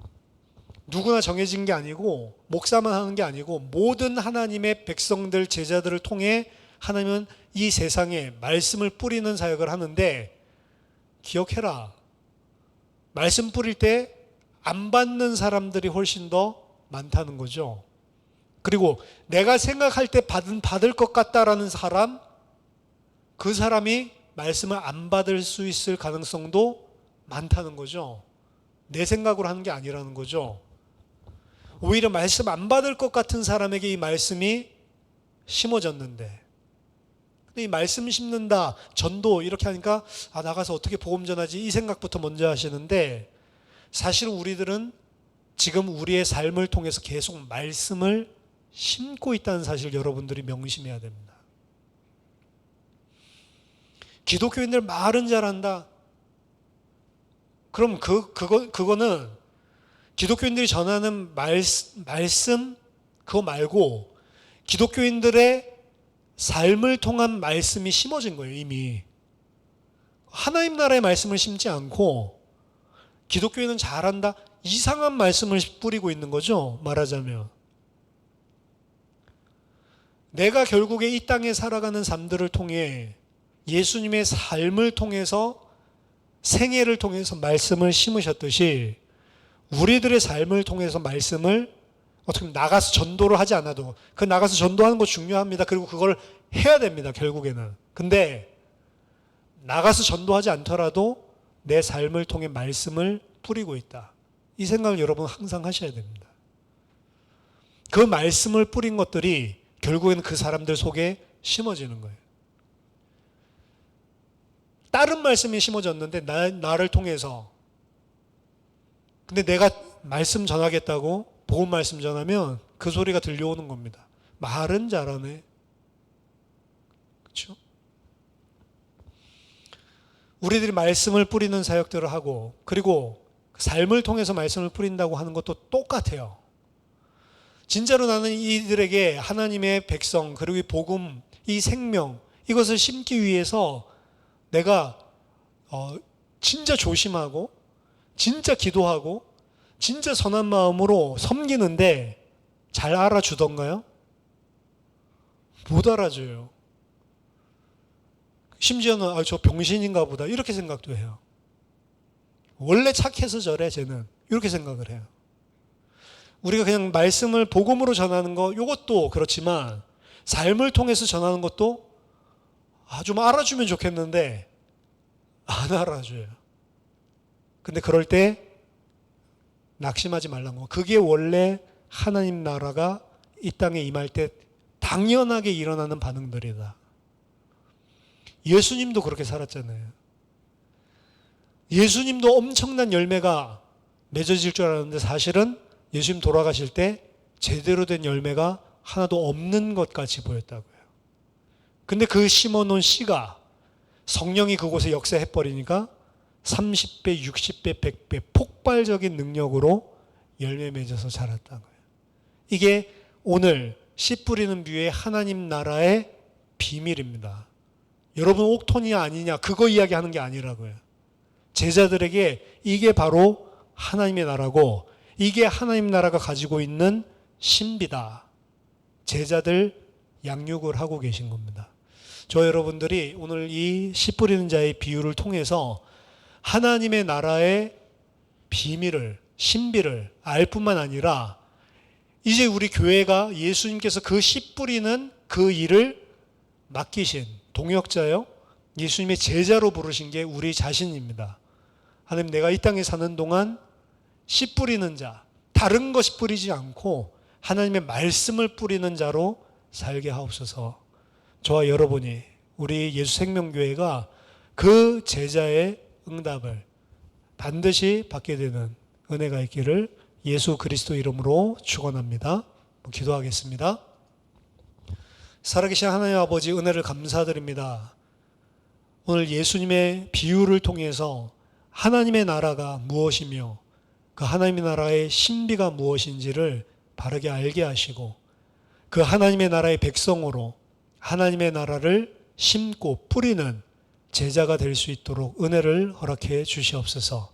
누구나 정해진 게 아니고 목사만 하는 게 아니고 모든 하나님의 백성들, 제자들을 통해 하나님은 이 세상에 말씀을 뿌리는 사역을 하는데, 기억해라. 말씀 뿌릴 때 안 받는 사람들이 훨씬 더 많다는 거죠. 그리고 내가 생각할 때 받을 것 같다라는 사람, 그 사람이 말씀을 안 받을 수 있을 가능성도 많다는 거죠. 내 생각으로 하는 게 아니라는 거죠. 오히려 말씀 안 받을 것 같은 사람에게 이 말씀이 심어졌는데, 근데 이 말씀 심는다, 전도 이렇게 하니까 나가서 어떻게 복음 전하지, 이 생각부터 먼저 하시는데, 사실 우리들은 지금 우리의 삶을 통해서 계속 말씀을 심고 있다는 사실 여러분들이 명심해야 됩니다. 기독교인들 말은 잘한다. 그럼 그거는 기독교인들이 전하는 말씀 그거 말고 기독교인들의 삶을 통한 말씀이 심어진 거예요, 이미. 하나님 나라의 말씀을 심지 않고 기독교인은 잘한다, 이상한 말씀을 뿌리고 있는 거죠, 말하자면. 내가 결국에 이 땅에 살아가는 삶들을 통해 예수님의 삶을 통해서 생애를 통해서 말씀을 심으셨듯이 우리들의 삶을 통해서 말씀을 어떻게 보면 나가서 전도를 하지 않아도 그 나가서 전도하는 거 중요합니다. 그리고 그걸 해야 됩니다. 결국에는. 근데 나가서 전도하지 않더라도 내 삶을 통해 말씀을 뿌리고 있다. 이 생각을 여러분 항상 하셔야 됩니다. 그 말씀을 뿌린 것들이 결국에는 그 사람들 속에 심어지는 거예요. 다른 말씀이 심어졌는데 나를 통해서. 근데 내가 말씀 전하겠다고 복음 말씀 전하면 그 소리가 들려오는 겁니다. 말은 잘하네. 그렇죠? 우리들이 말씀을 뿌리는 사역들을 하고 그리고 삶을 통해서 말씀을 뿌린다고 하는 것도 똑같아요. 진짜로 나는 이들에게 하나님의 백성 그리고 이 복음, 이 생명 이것을 심기 위해서 내가 진짜 조심하고 진짜 기도하고 진짜 선한 마음으로 섬기는데 잘 알아주던가요? 못 알아줘요. 심지어는 저 병신인가 보다 이렇게 생각도 해요. 원래 착해서 저래 쟤는 이렇게 생각을 해요. 우리가 그냥 말씀을 복음으로 전하는 거 이것도 그렇지만 삶을 통해서 전하는 것도 좀 알아주면 좋겠는데 안 알아줘요. 근데 그럴 때 낙심하지 말라는 거. 그게 원래 하나님 나라가 이 땅에 임할 때 당연하게 일어나는 반응들이다. 예수님도 그렇게 살았잖아요. 예수님도 엄청난 열매가 맺어질 줄 알았는데 사실은 예수님 돌아가실 때 제대로 된 열매가 하나도 없는 것 같이 보였다고요. 근데 그 심어놓은 씨가 성령이 그곳에 역사해버리니까 30배, 60배, 100배 폭발적인 능력으로 열매 맺어서 자랐다고요. 이게 오늘 씨 뿌리는 뷰의 하나님 나라의 비밀입니다. 여러분 옥토냐 아니냐 그거 이야기하는 게 아니라고요. 제자들에게 이게 바로 하나님의 나라고 이게 하나님 나라가 가지고 있는 신비다. 제자들 양육을 하고 계신 겁니다. 저 여러분들이 오늘 이 씨 뿌리는 자의 비유를 통해서 하나님의 나라의 비밀을, 신비를 알 뿐만 아니라 이제 우리 교회가 예수님께서 그 씨 뿌리는 그 일을 맡기신 동역자요. 예수님의 제자로 부르신 게 우리 자신입니다. 하나님 내가 이 땅에 사는 동안 씨 뿌리는 자, 다른 것이 뿌리지 않고 하나님의 말씀을 뿌리는 자로 살게 하옵소서. 저와 여러분이 우리 예수생명교회가 그 제자의 응답을 반드시 받게 되는 은혜가 있기를 예수 그리스도 이름으로 축원합니다. 기도하겠습니다. 살아계신 하나님 아버지 은혜를 감사드립니다. 오늘 예수님의 비유를 통해서 하나님의 나라가 무엇이며 그 하나님의 나라의 신비가 무엇인지를 바르게 알게 하시고 그 하나님의 나라의 백성으로 하나님의 나라를 심고 뿌리는 제자가 될 수 있도록 은혜를 허락해 주시옵소서.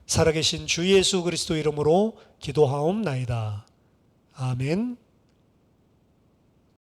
살아계신 주 예수 그리스도 이름으로 기도하옵나이다. 아멘.